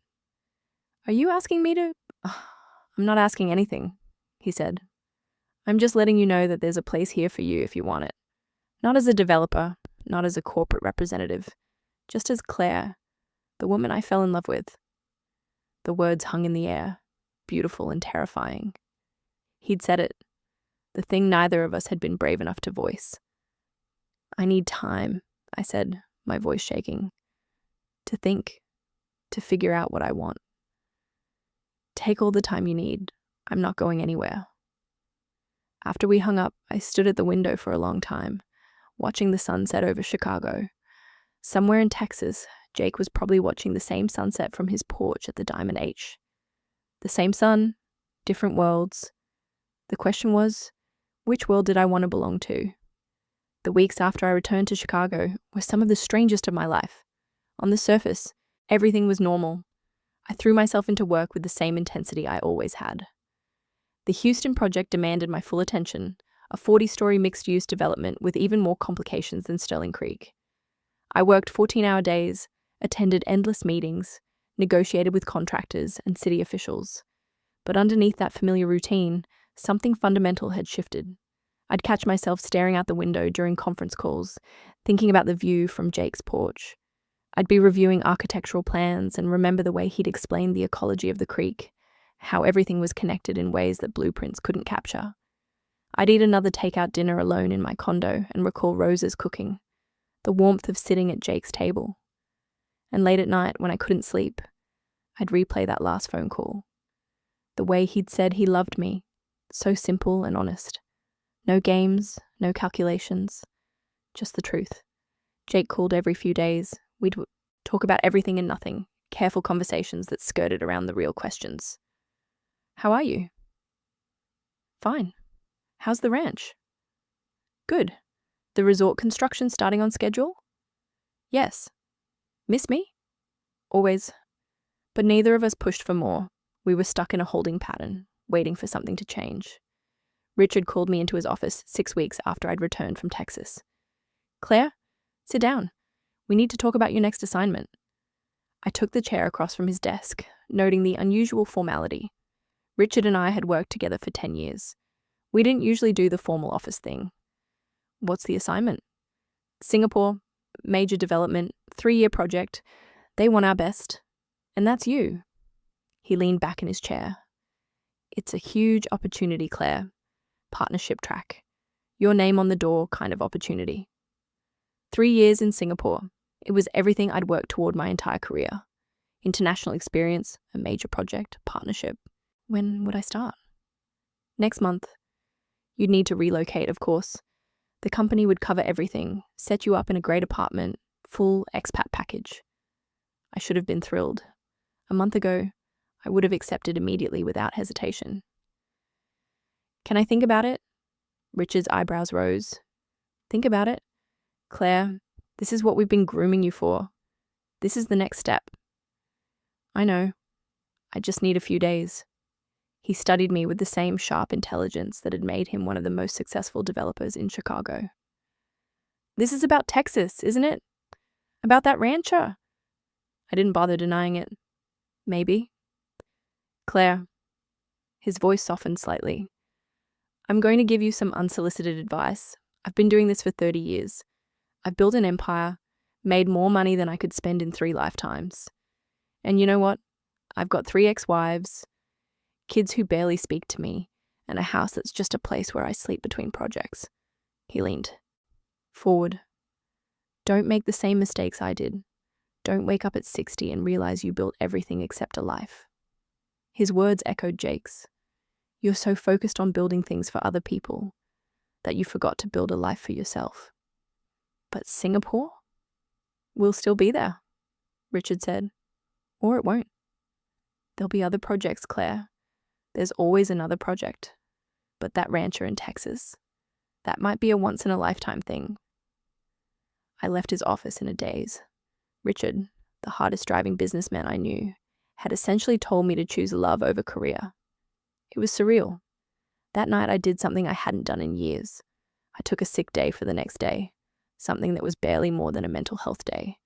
Are you asking me to? I'm not asking anything, he said. I'm just letting you know that there's a place here for you if you want it. Not as a developer, not as a corporate representative, just as Claire, the woman I fell in love with. The words hung in the air, beautiful and terrifying. He'd said it, the thing neither of us had been brave enough to voice. I need time, I said, my voice shaking. To think, to figure out what I want. Take all the time you need. I'm not going anywhere. After we hung up, I stood at the window for a long time, watching the sunset over Chicago. Somewhere in Texas, Jake was probably watching the same sunset from his porch at the Diamond H. The same sun, different worlds. The question was, which world did I want to belong to? The weeks after I returned to Chicago were some of the strangest of my life. On the surface, everything was normal. I threw myself into work with the same intensity I always had. The Houston project demanded my full attention, a 40-story mixed-use development with even more complications than Sterling Creek. I worked 14-hour days, attended endless meetings, negotiated with contractors and city officials. But underneath that familiar routine, something fundamental had shifted. I'd catch myself staring out the window during conference calls, thinking about the view from Jake's porch. I'd be reviewing architectural plans and remember the way he'd explained the ecology of the creek, how everything was connected in ways that blueprints couldn't capture. I'd eat another takeout dinner alone in my condo and recall Rose's cooking, the warmth of sitting at Jake's table. And late at night, when I couldn't sleep, I'd replay that last phone call. The way he'd said he loved me, so simple and honest. No games, no calculations, just the truth. Jake called every few days. We'd talk about everything and nothing, careful conversations that skirted around the real questions. How are you? Fine. How's the ranch? Good. The resort construction starting on schedule? Yes. Miss me? Always. But neither of us pushed for more. We were stuck in a holding pattern, waiting for something to change. Richard called me into his office 6 weeks after I'd returned from Texas. Claire, sit down. We need to talk about your next assignment. I took the chair across from his desk, noting the unusual formality. Richard and I had worked together for 10 years. We didn't usually do the formal office thing. What's the assignment? Singapore, major development, 3-year project. They want our best. And that's you. He leaned back in his chair. It's a huge opportunity, Claire. Partnership track. Your name on the door kind of opportunity. 3 years in Singapore. It was everything I'd worked toward my entire career. International experience, a major project, partnership. When would I start? Next month. You'd need to relocate, of course. The company would cover everything, set you up in a great apartment, full expat package. I should have been thrilled. A month ago, I would have accepted immediately without hesitation. Can I think about it? Richard's eyebrows rose. Think about it. Claire, this is what we've been grooming you for. This is the next step. I know. I just need a few days. He studied me with the same sharp intelligence that had made him one of the most successful developers in Chicago. This is about Texas, isn't it? About that rancher. I didn't bother denying it. Maybe. Claire. His voice softened slightly. I'm going to give you some unsolicited advice. I've been doing this for 30 years. I've built an empire, made more money than I could spend in 3 lifetimes. And you know what? I've got 3 ex-wives, kids who barely speak to me, and a house that's just a place where I sleep between projects. He leaned forward. Don't make the same mistakes I did. Don't wake up at 60 and realize you built everything except a life. His words echoed Jake's. You're so focused on building things for other people that you forgot to build a life for yourself. But Singapore? We'll still be there, Richard said. Or it won't. There'll be other projects, Claire. There's always another project. But that rancher in Texas, that might be a once-in-a-lifetime thing. I left his office in a daze. Richard, the hardest-driving businessman I knew, had essentially told me to choose love over career. It was surreal. That night I did something I hadn't done in years. I took a sick day for the next day, something that was barely more than a mental health day,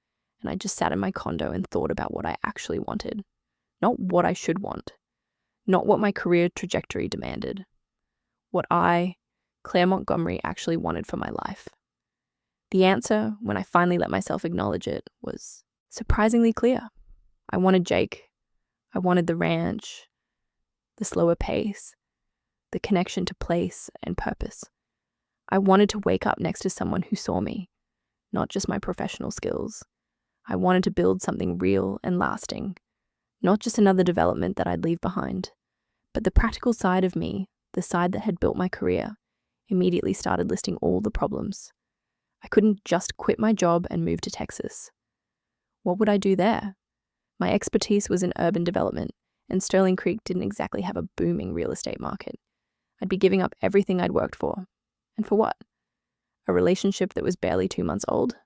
and I just sat in my condo and thought about what I actually wanted. Not what I should want. Not what my career trajectory demanded. What I, Claire Montgomery, actually wanted for my life. The answer, when I finally let myself acknowledge it, was surprisingly clear. I wanted Jake. I wanted the ranch, the slower pace, the connection to place and purpose. I wanted to wake up next to someone who saw me, not just my professional skills. I wanted to build something real and lasting, not just another development that I'd leave behind, but the practical side of me, the side that had built my career, immediately started listing all the problems. I couldn't just quit my job and move to Texas. What would I do there? My expertise was in urban development, and Sterling Creek didn't exactly have a booming real estate market. I'd be giving up everything I'd worked for. And for what? A relationship that was barely 2 months old?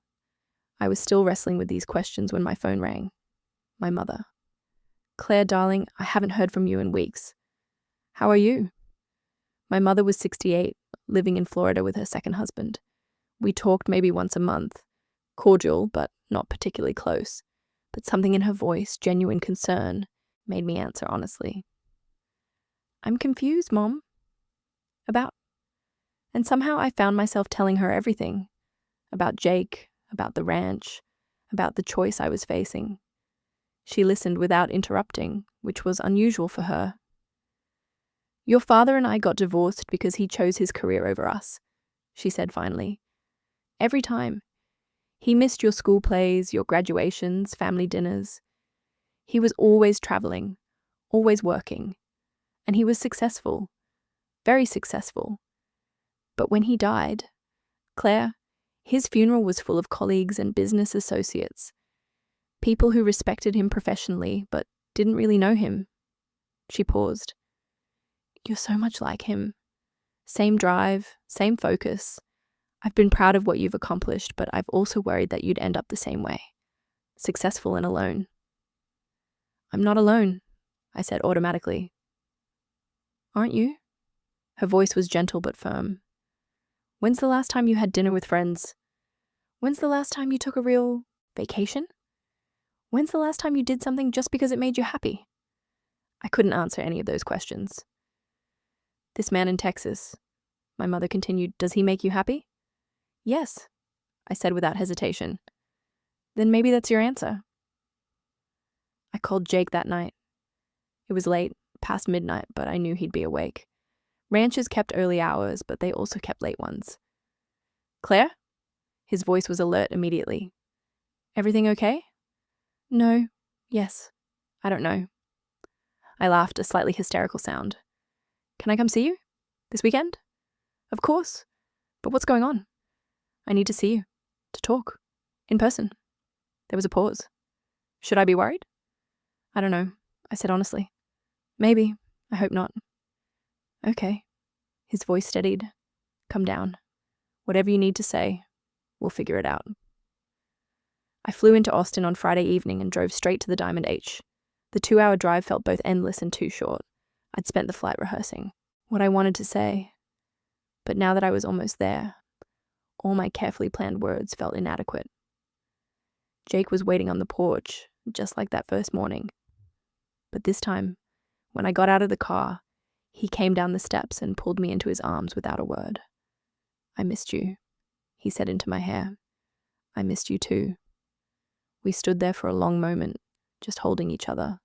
I was still wrestling with these questions when my phone rang. My mother. Claire, darling, I haven't heard from you in weeks. How are you? My mother was 68, living in Florida with her second husband. We talked maybe once a month. Cordial, but not particularly close. But something in her voice, genuine concern, made me answer honestly. I'm confused, Mom. About. And somehow I found myself telling her everything. About Jake, about the ranch, about the choice I was facing. She listened without interrupting, which was unusual for her. Your father and I got divorced because he chose his career over us, she said finally. Every time. He missed your school plays, your graduations, family dinners. He was always traveling, always working. And he was successful. Very successful. But when he died, Claire, his funeral was full of colleagues and business associates. People who respected him professionally, but didn't really know him. She paused. You're so much like him. Same drive, same focus. I've been proud of what you've accomplished, but I've also worried that you'd end up the same way. Successful and alone. I'm not alone, I said automatically. Aren't you? Her voice was gentle but firm. When's the last time you had dinner with friends? When's the last time you took a real vacation? When's the last time you did something just because it made you happy? I couldn't answer any of those questions. This man in Texas, my mother continued, does he make you happy? Yes. I said without hesitation. Then maybe that's your answer. I called Jake that night. It was late, past midnight, but I knew he'd be awake. Ranchers kept early hours, but they also kept late ones. Claire? His voice was alert immediately. Everything okay? No. Yes. I don't know. I laughed, a slightly hysterical sound. Can I come see you? This weekend? Of course. But what's going on? I need to see you. To talk. In person. There was a pause. Should I be worried? I don't know. I said honestly. Maybe. I hope not. Okay. His voice steadied. Come down. Whatever you need to say, we'll figure it out. I flew into Austin on Friday evening and drove straight to the Diamond H. The 2-hour drive felt both endless and too short. I'd spent the flight rehearsing what I wanted to say. But now that I was almost there, all my carefully planned words felt inadequate. Jake was waiting on the porch, just like that first morning. But this time, when I got out of the car, he came down the steps and pulled me into his arms without a word. I missed you, he said into my hair. I missed you too. We stood there for a long moment, just holding each other.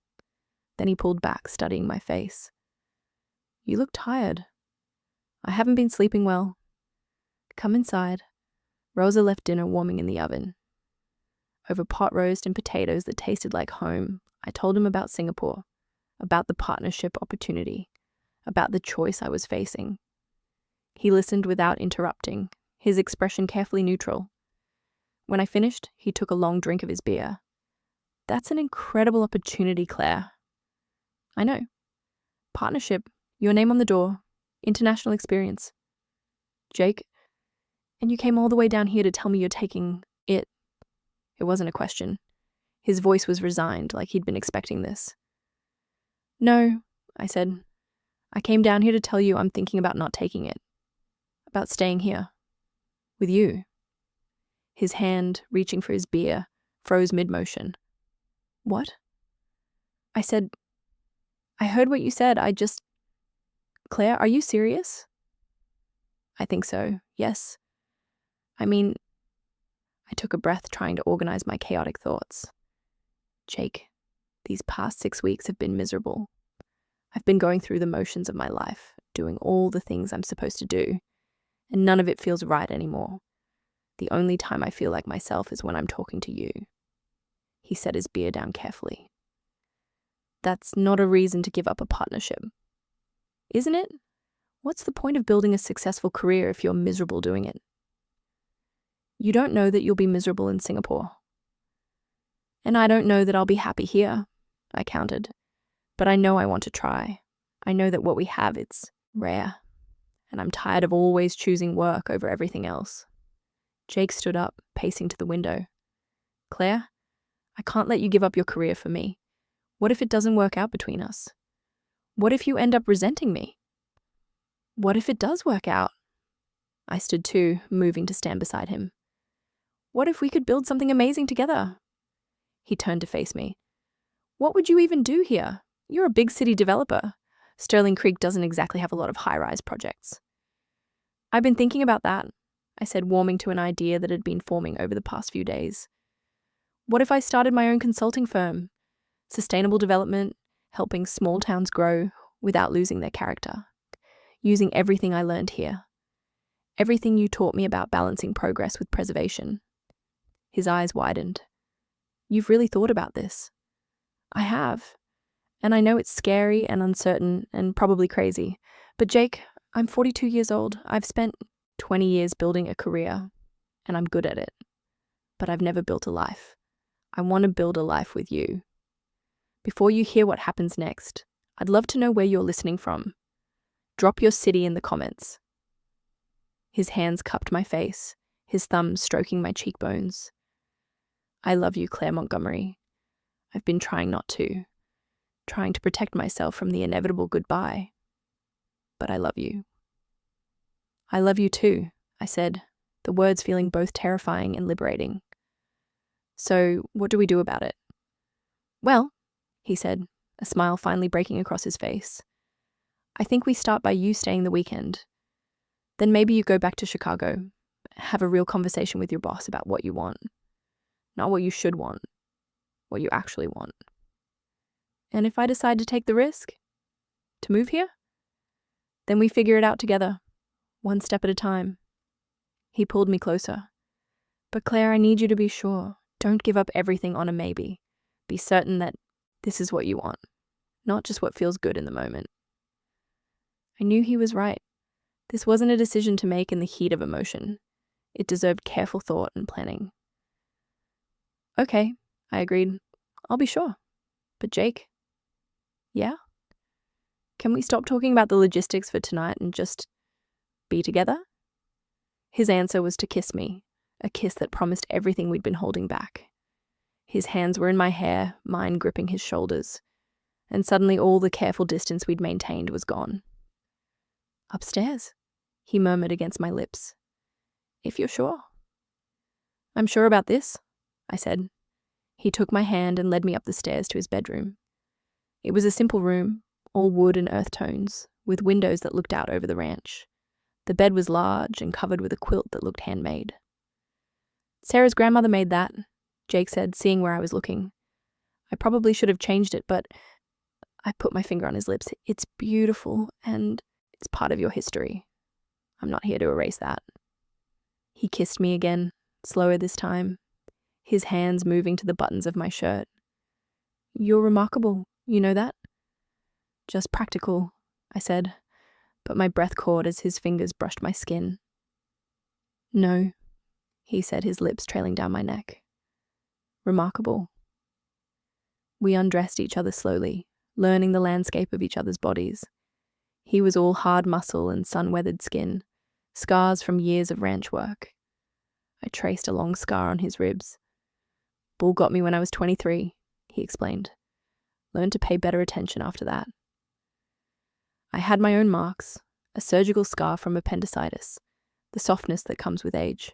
Then he pulled back, studying my face. You look tired. I haven't been sleeping well. Come inside. Rosa left dinner warming in the oven. Over pot roast and potatoes that tasted like home, I told him about Singapore, about the partnership opportunity, about the choice I was facing. He listened without interrupting, his expression carefully neutral. When I finished, he took a long drink of his beer. That's an incredible opportunity, Claire. I know. Partnership, your name on the door, international experience. Jake, and you came all the way down here to tell me you're taking it. It wasn't a question. His voice was resigned, like he'd been expecting this. No, I said. I came down here to tell you I'm thinking about not taking it. About staying here. With you. His hand, reaching for his beer, froze mid-motion. What? I said, I heard what you said, Claire, are you serious? I think so, yes. I mean, I took a breath trying to organize my chaotic thoughts. Jake, these past 6 weeks have been miserable. I've been going through the motions of my life, doing all the things I'm supposed to do, and none of it feels right anymore. The only time I feel like myself is when I'm talking to you. He set his beer down carefully. That's not a reason to give up a partnership. Isn't it? What's the point of building a successful career if you're miserable doing it? You don't know that you'll be miserable in Singapore. And I don't know that I'll be happy here, I countered. But I know I want to try. I know that what we have, it's rare. And I'm tired of always choosing work over everything else. Jake stood up, pacing to the window. Claire, I can't let you give up your career for me. What if it doesn't work out between us? What if you end up resenting me? What if it does work out? I stood too, moving to stand beside him. What if we could build something amazing together? He turned to face me. What would you even do here? You're a big city developer. Sterling Creek doesn't exactly have a lot of high-rise projects. I've been thinking about that, I said, warming to an idea that had been forming over the past few days. What if I started my own consulting firm? Sustainable development, helping small towns grow without losing their character. Using everything I learned here. Everything you taught me about balancing progress with preservation. His eyes widened. You've really thought about this. I have. And I know it's scary and uncertain and probably crazy. But Jake, I'm 42 years old. I've spent 20 years building a career, and I'm good at it. But I've never built a life. I want to build a life with you. Before you hear what happens next, I'd love to know where you're listening from. Drop your city in the comments. His hands cupped my face, his thumbs stroking my cheekbones. I love you, Claire Montgomery. I've been trying not to. Trying to protect myself from the inevitable goodbye. But I love you. I love you too, I said, the words feeling both terrifying and liberating. So, what do we do about it? Well, he said, a smile finally breaking across his face. I think we start by you staying the weekend. Then maybe you go back to Chicago, have a real conversation with your boss about what you want. Not what you should want, what you actually want. And if I decide to take the risk, to move here, then we figure it out together, one step at a time. He pulled me closer. But Claire, I need you to be sure. Don't give up everything on a maybe. Be certain that this is what you want, not just what feels good in the moment. I knew he was right. This wasn't a decision to make in the heat of emotion. It deserved careful thought and planning. Okay, I agreed. I'll be sure. But Jake? Yeah? Can we stop talking about the logistics for tonight and just be together? His answer was to kiss me, a kiss that promised everything we'd been holding back. His hands were in my hair, mine gripping his shoulders, and suddenly all the careful distance we'd maintained was gone. Upstairs, he murmured against my lips. If you're sure. I'm sure about this, I said. He took my hand and led me up the stairs to his bedroom. It was a simple room, all wood and earth tones, with windows that looked out over the ranch. The bed was large and covered with a quilt that looked handmade. Sarah's grandmother made that, Jake said, seeing where I was looking. I probably should have changed it, but I put my finger on his lips. It's beautiful, and it's part of your history. I'm not here to erase that. He kissed me again, slower this time, his hands moving to the buttons of my shirt. You're remarkable, you know that? Just practical, I said, but my breath caught as his fingers brushed my skin. No, he said, his lips trailing down my neck. Remarkable. We undressed each other slowly, learning the landscape of each other's bodies. He was all hard muscle and sun-weathered skin, scars from years of ranch work. I traced a long scar on his ribs. Bull got me when I was 23, he explained. Learned to pay better attention after that. I had my own marks, a surgical scar from appendicitis, the softness that comes with age.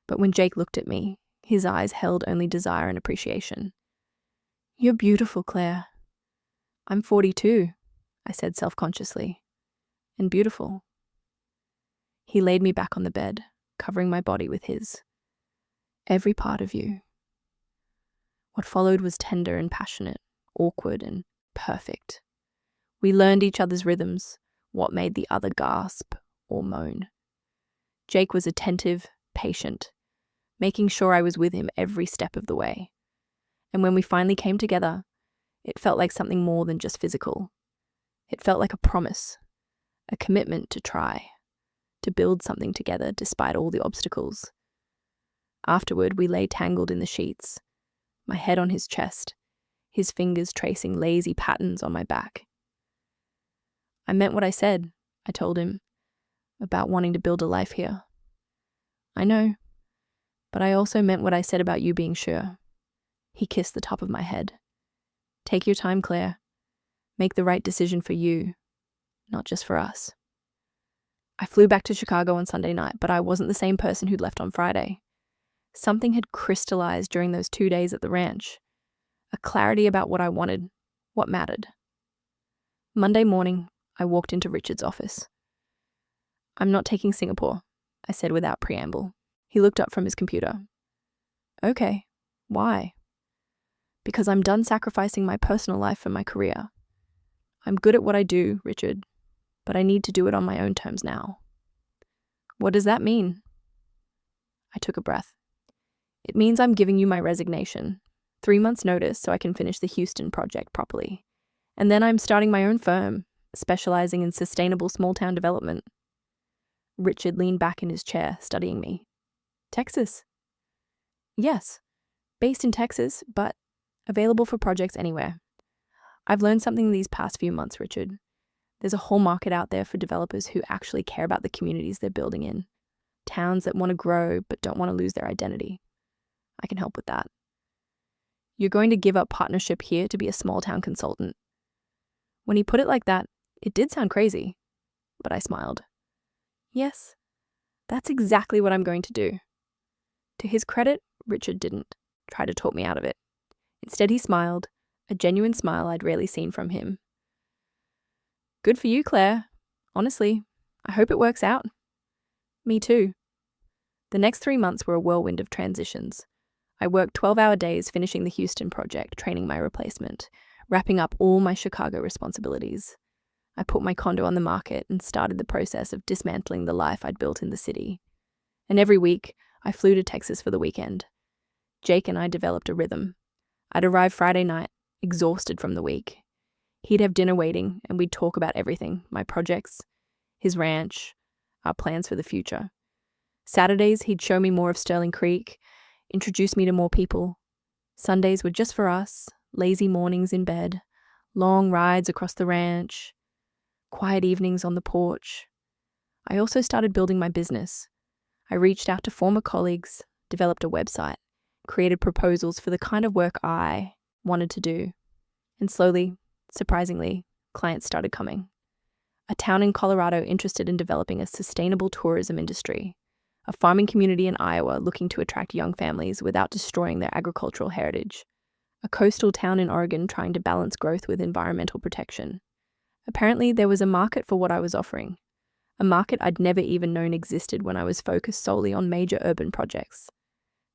But when Jake looked at me, his eyes held only desire and appreciation. You're beautiful, Claire. I'm 42, I said self-consciously. And beautiful. He laid me back on the bed, covering my body with his. Every part of you. What followed was tender and passionate, awkward and perfect. We learned each other's rhythms, what made the other gasp or moan. Jake was attentive, patient, making sure I was with him every step of the way. And when we finally came together, it felt like something more than just physical. It felt like a promise, a commitment to try, to build something together despite all the obstacles. Afterward, we lay tangled in the sheets, my head on his chest, his fingers tracing lazy patterns on my back. I meant what I said, I told him, about wanting to build a life here. I know, but I also meant what I said about you being sure. He kissed the top of my head. Take your time, Claire. Make the right decision for you, not just for us. I flew back to Chicago on Sunday night, but I wasn't the same person who'd left on Friday. Something had crystallized during those 2 days at the ranch. A clarity about what I wanted, what mattered. Monday morning, I walked into Richard's office. I'm not taking Singapore, I said without preamble. He looked up from his computer. Okay, why? Because I'm done sacrificing my personal life for my career. I'm good at what I do, Richard, but I need to do it on my own terms now. What does that mean? I took a breath. It means I'm giving you my resignation, 3 months' notice so I can finish the Houston project properly. And then I'm starting my own firm, specializing in sustainable small-town development. Richard leaned back in his chair, studying me. Texas? Yes, based in Texas, but available for projects anywhere. I've learned something these past few months, Richard. There's a whole market out there for developers who actually care about the communities they're building in. Towns that want to grow but don't want to lose their identity. I can help with that. You're going to give up partnership here to be a small-town consultant. When he put it like that, it did sound crazy, but I smiled. Yes, that's exactly what I'm going to do. To his credit, Richard didn't try to talk me out of it. Instead, he smiled, a genuine smile I'd rarely seen from him. Good for you, Claire. Honestly, I hope it works out. Me too. The next 3 months were a whirlwind of transitions. I worked 12-hour days finishing the Houston project, training my replacement, wrapping up all my Chicago responsibilities. I put my condo on the market and started the process of dismantling the life I'd built in the city. And every week, I flew to Texas for the weekend. Jake and I developed a rhythm. I'd arrive Friday night, exhausted from the week. He'd have dinner waiting, and we'd talk about everything, my projects, his ranch, our plans for the future. Saturdays, he'd show me more of Sterling Creek, introduce me to more people. Sundays were just for us, lazy mornings in bed, long rides across the ranch, quiet evenings on the porch. I also started building my business. I reached out to former colleagues, developed a website, created proposals for the kind of work I wanted to do. And slowly, surprisingly, clients started coming. A town in Colorado interested in developing a sustainable tourism industry. A farming community in Iowa looking to attract young families without destroying their agricultural heritage. A coastal town in Oregon trying to balance growth with environmental protection. Apparently, there was a market for what I was offering. A market I'd never even known existed when I was focused solely on major urban projects.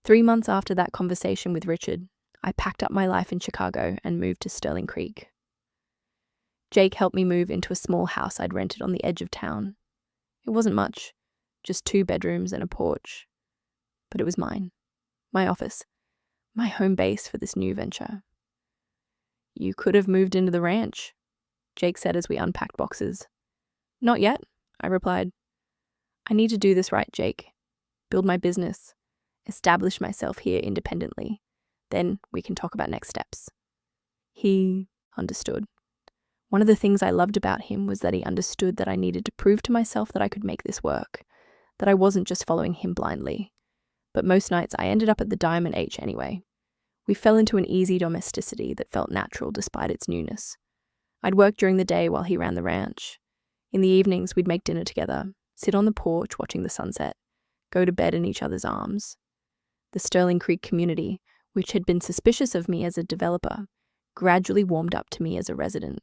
3 months after that conversation with Richard, I packed up my life in Chicago and moved to Sterling Creek. Jake helped me move into a small house I'd rented on the edge of town. It wasn't much, just 2 bedrooms and a porch. But it was mine, my office, my home base for this new venture. "You could have moved into the ranch," Jake said as we unpacked boxes. "Not yet," I replied. "I need to do this right, Jake. Build my business, establish myself here independently. Then we can talk about next steps." He understood. One of the things I loved about him was that he understood that I needed to prove to myself that I could make this work, that I wasn't just following him blindly. But most nights I ended up at the Diamond H anyway. We fell into an easy domesticity that felt natural despite its newness. I'd work during the day while he ran the ranch. In the evenings, we'd make dinner together, sit on the porch watching the sunset, go to bed in each other's arms. The Sterling Creek community, which had been suspicious of me as a developer, gradually warmed up to me as a resident.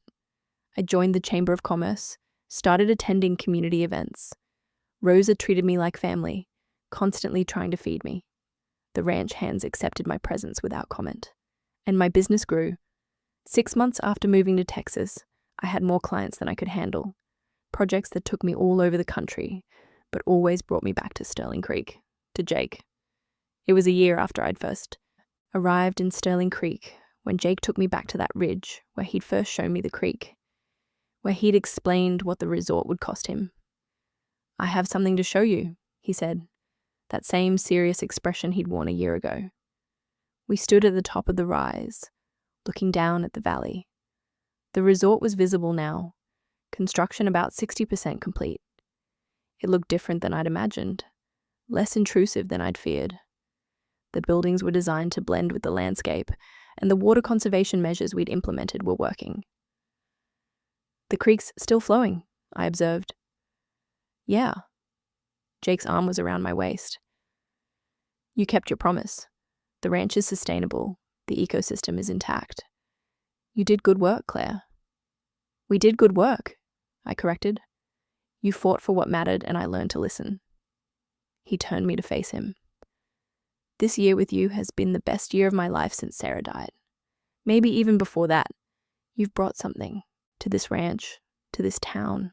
I joined the Chamber of Commerce, started attending community events. Rosa treated me like family, constantly trying to feed me. The ranch hands accepted my presence without comment. And my business grew. 6 months after moving to Texas, I had more clients than I could handle. Projects that took me all over the country, but always brought me back to Sterling Creek, to Jake. It was a year after I'd first arrived in Sterling Creek when Jake took me back to that ridge where he'd first shown me the creek, where he'd explained what the resort would cost him. "I have something to show you," he said, that same serious expression he'd worn a year ago. We stood at the top of the rise, looking down at the valley. The resort was visible now, construction about 60% complete. It looked different than I'd imagined, less intrusive than I'd feared. The buildings were designed to blend with the landscape, and the water conservation measures we'd implemented were working. "The creek's still flowing," I observed. "Yeah." Jake's arm was around my waist. "You kept your promise. The ranch is sustainable. The ecosystem is intact. You did good work, Claire." "We did good work," I corrected. "You fought for what mattered and I learned to listen." He turned me to face him. "This year with you has been the best year of my life since Sarah died. Maybe even before that. You've brought something to this ranch, to this town,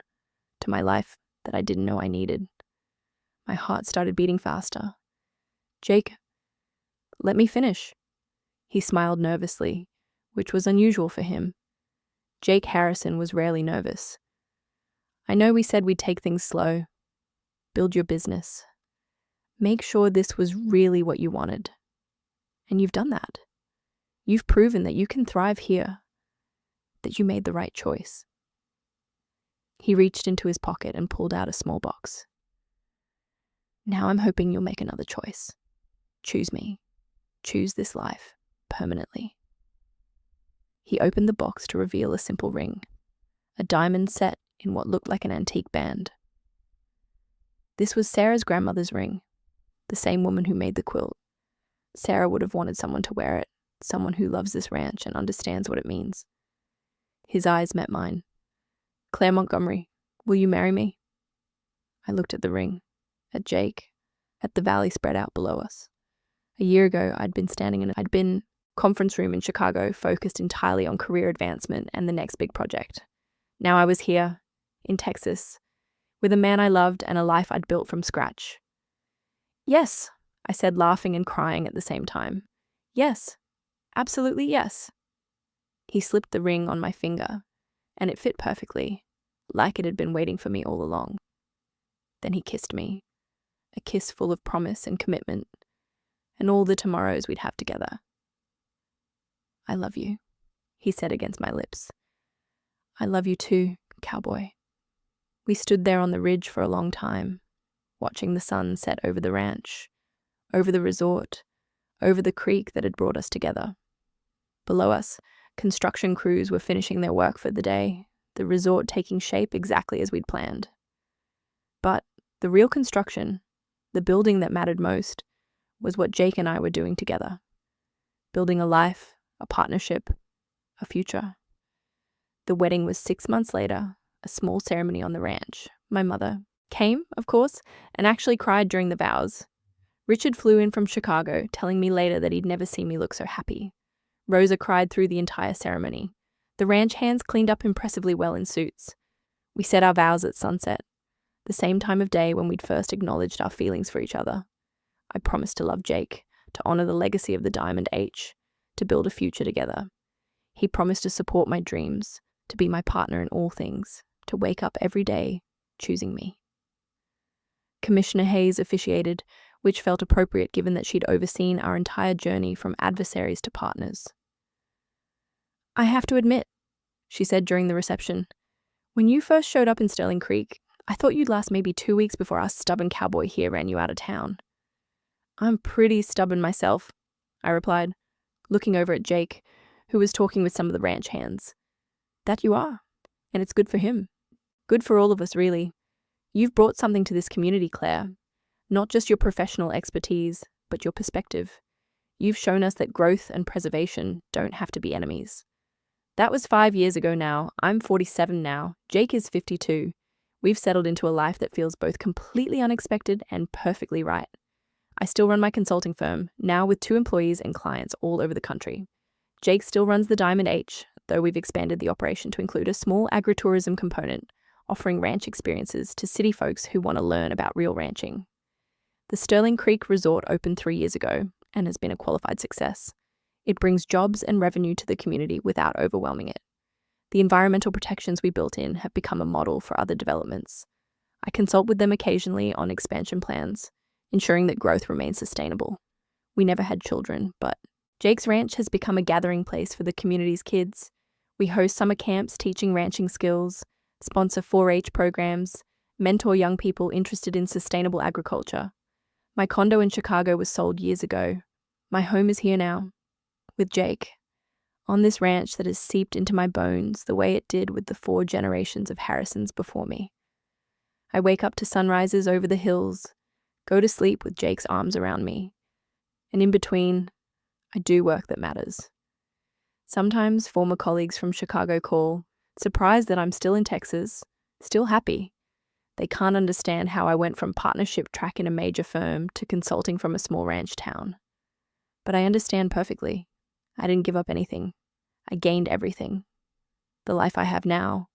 to my life that I didn't know I needed." My heart started beating faster. "Jake, let me finish." He smiled nervously, which was unusual for him. Jake Harrison was rarely nervous. "I know we said we'd take things slow. Build your business. Make sure this was really what you wanted. And you've done that. You've proven that you can thrive here, that you made the right choice." He reached into his pocket and pulled out a small box. "Now I'm hoping you'll make another choice. Choose me. Choose this life, permanently." He opened the box to reveal a simple ring, a diamond set in what looked like an antique band. This was Sarah's grandmother's ring, the same woman who made the quilt. Sarah would have wanted someone to wear it, someone who loves this ranch and understands what it means. His eyes met mine. "Claire Montgomery, will you marry me?" I looked at the ring, at Jake, at the valley spread out below us. A year ago, I'd been conference room in Chicago, focused entirely on career advancement and the next big project. Now I was here, in Texas, with a man I loved and a life I'd built from scratch. Yes, I said, laughing and crying at the same time. Yes, absolutely yes. He slipped the ring on my finger, and it fit perfectly, like it had been waiting for me all along. Then he kissed me, a kiss full of promise and commitment, and all the tomorrows we'd have together. I love you, he said against my lips. I love you too, Cowboy. We stood there on the ridge for a long time, watching the sun set over the ranch, over the resort, over the creek that had brought us together. Below us, construction crews were finishing their work for the day, the resort taking shape exactly as we'd planned. But the real construction, the building that mattered most, was what Jake and I were doing together. Building a life, a partnership, a future. The wedding was 6 months later, a small ceremony on the ranch. My mother came, of course, and actually cried during the vows. Richard flew in from Chicago, telling me later that he'd never seen me look so happy. Rosa cried through the entire ceremony. The ranch hands cleaned up impressively well in suits. We said our vows at sunset, the same time of day when we'd first acknowledged our feelings for each other. I promised to love Jake, to honor the legacy of the Diamond H, to build a future together. He promised to support my dreams, to be my partner in all things, to wake up every day choosing me. Commissioner Hayes officiated, which felt appropriate given that she'd overseen our entire journey from adversaries to partners. I have to admit, she said during the reception, when you first showed up in Sterling Creek, I thought you'd last maybe 2 weeks before our stubborn cowboy here ran you out of town. I'm pretty stubborn myself, I replied, looking over at Jake, who was talking with some of the ranch hands. That you are, and it's good for him. Good for all of us, really. You've brought something to this community, Claire. Not just your professional expertise, but your perspective. You've shown us that growth and preservation don't have to be enemies. That was 5 years ago now. I'm 47 now. Jake is 52. We've settled into a life that feels both completely unexpected and perfectly right. I still run my consulting firm, now with 2 employees and clients all over the country. Jake still runs the Diamond H, though we've expanded the operation to include a small agritourism component, offering ranch experiences to city folks who want to learn about real ranching. The Sterling Creek Resort opened 3 years ago and has been a qualified success. It brings jobs and revenue to the community without overwhelming it. The environmental protections we built in have become a model for other developments. I consult with them occasionally on expansion plans, ensuring that growth remains sustainable. We never had children, but Jake's Ranch has become a gathering place for the community's kids. We host summer camps teaching ranching skills, sponsor 4-H programs, mentor young people interested in sustainable agriculture. My condo in Chicago was sold years ago. My home is here now, with Jake, on this ranch that has seeped into my bones the way it did with the 4 generations of Harrisons before me. I wake up to sunrises over the hills, go to sleep with Jake's arms around me, and in between, I do work that matters. Sometimes former colleagues from Chicago call, surprised that I'm still in Texas, still happy. They can't understand how I went from partnership track in a major firm to consulting from a small ranch town. But I understand perfectly. I didn't give up anything. I gained everything. The life I have now,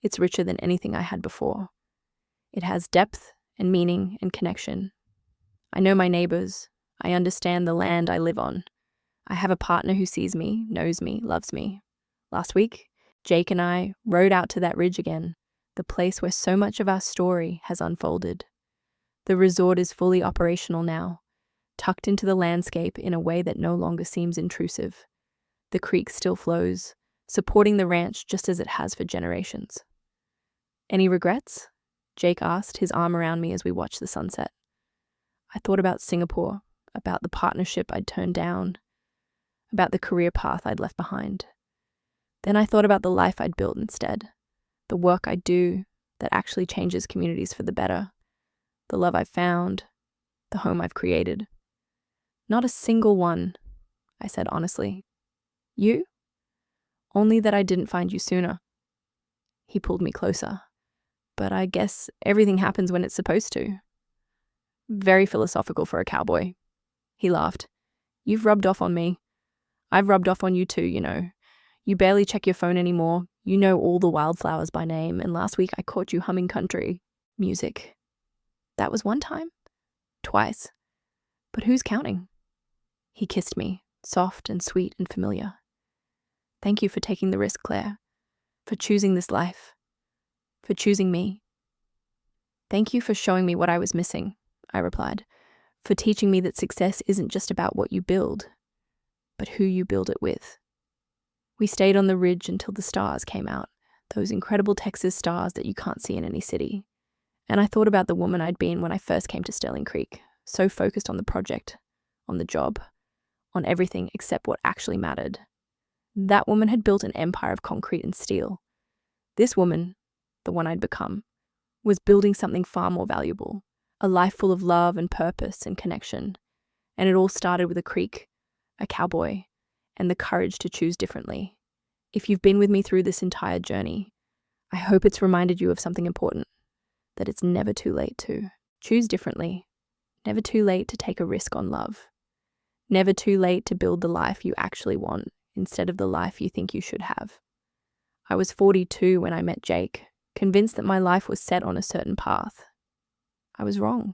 it's richer than anything I had before. It has depth and meaning and connection. I know my neighbors. I understand the land I live on. I have a partner who sees me, knows me, loves me. Last week, Jake and I rode out to that ridge again, the place where so much of our story has unfolded. The resort is fully operational now, tucked into the landscape in a way that no longer seems intrusive. The creek still flows, supporting the ranch just as it has for generations. Any regrets? Jake asked, his arm around me as we watched the sunset. I thought about Singapore, about the partnership I'd turned down, about the career path I'd left behind. Then I thought about the life I'd built instead, the work I do that actually changes communities for the better, the love I've found, the home I've created. Not a single one, I said honestly. You? Only that I didn't find you sooner. He pulled me closer. But I guess everything happens when it's supposed to. Very philosophical for a cowboy. He laughed. You've rubbed off on me. I've rubbed off on you too, you know. You barely check your phone anymore. You know all the wildflowers by name, and last week I caught you humming country music. That was one time? Twice. But who's counting? He kissed me, soft and sweet and familiar. Thank you for taking the risk, Claire. For choosing this life. For choosing me. Thank you for showing me what I was missing, I replied. For teaching me that success isn't just about what you build, but who you build it with. We stayed on the ridge until the stars came out, those incredible Texas stars that you can't see in any city. And I thought about the woman I'd been when I first came to Sterling Creek, so focused on the project, on the job, on everything except what actually mattered. That woman had built an empire of concrete and steel. This woman, the one I'd become, was building something far more valuable, a life full of love and purpose and connection. And it all started with a creek, a cowboy, and the courage to choose differently. If you've been with me through this entire journey, I hope it's reminded you of something important, that it's never too late to choose differently, never too late to take a risk on love, never too late to build the life you actually want instead of the life you think you should have. I was 42 when I met Jake, convinced that my life was set on a certain path. I was wrong.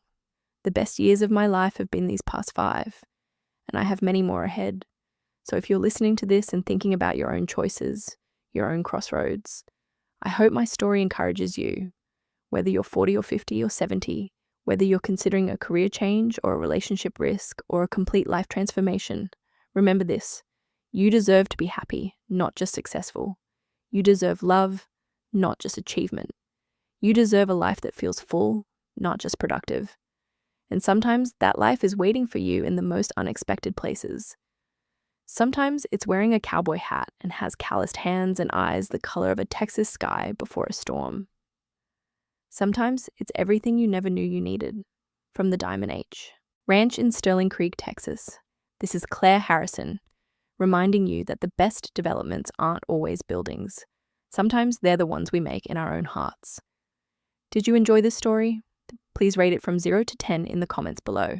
The best years of my life have been these past 5, and I have many more ahead. So if you're listening to this and thinking about your own choices, your own crossroads, I hope my story encourages you, whether you're 40 or 50 or 70, whether you're considering a career change or a relationship risk or a complete life transformation. Remember this, you deserve to be happy, not just successful. You deserve love, not just achievement. You deserve a life that feels full, not just productive. And sometimes that life is waiting for you in the most unexpected places. Sometimes it's wearing a cowboy hat and has calloused hands and eyes the color of a Texas sky before a storm. Sometimes it's everything you never knew you needed, from the Diamond H. Ranch in Sterling Creek, Texas. This is Claire Harrison, reminding you that the best developments aren't always buildings. Sometimes they're the ones we make in our own hearts. Did you enjoy this story? Please rate it from 0 to 10 in the comments below.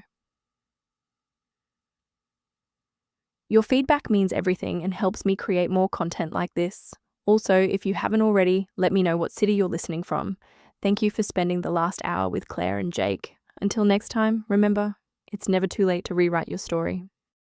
Your feedback means everything and helps me create more content like this. Also, if you haven't already, let me know what city you're listening from. Thank you for spending the last hour with Claire and Jake. Until next time, remember, it's never too late to rewrite your story.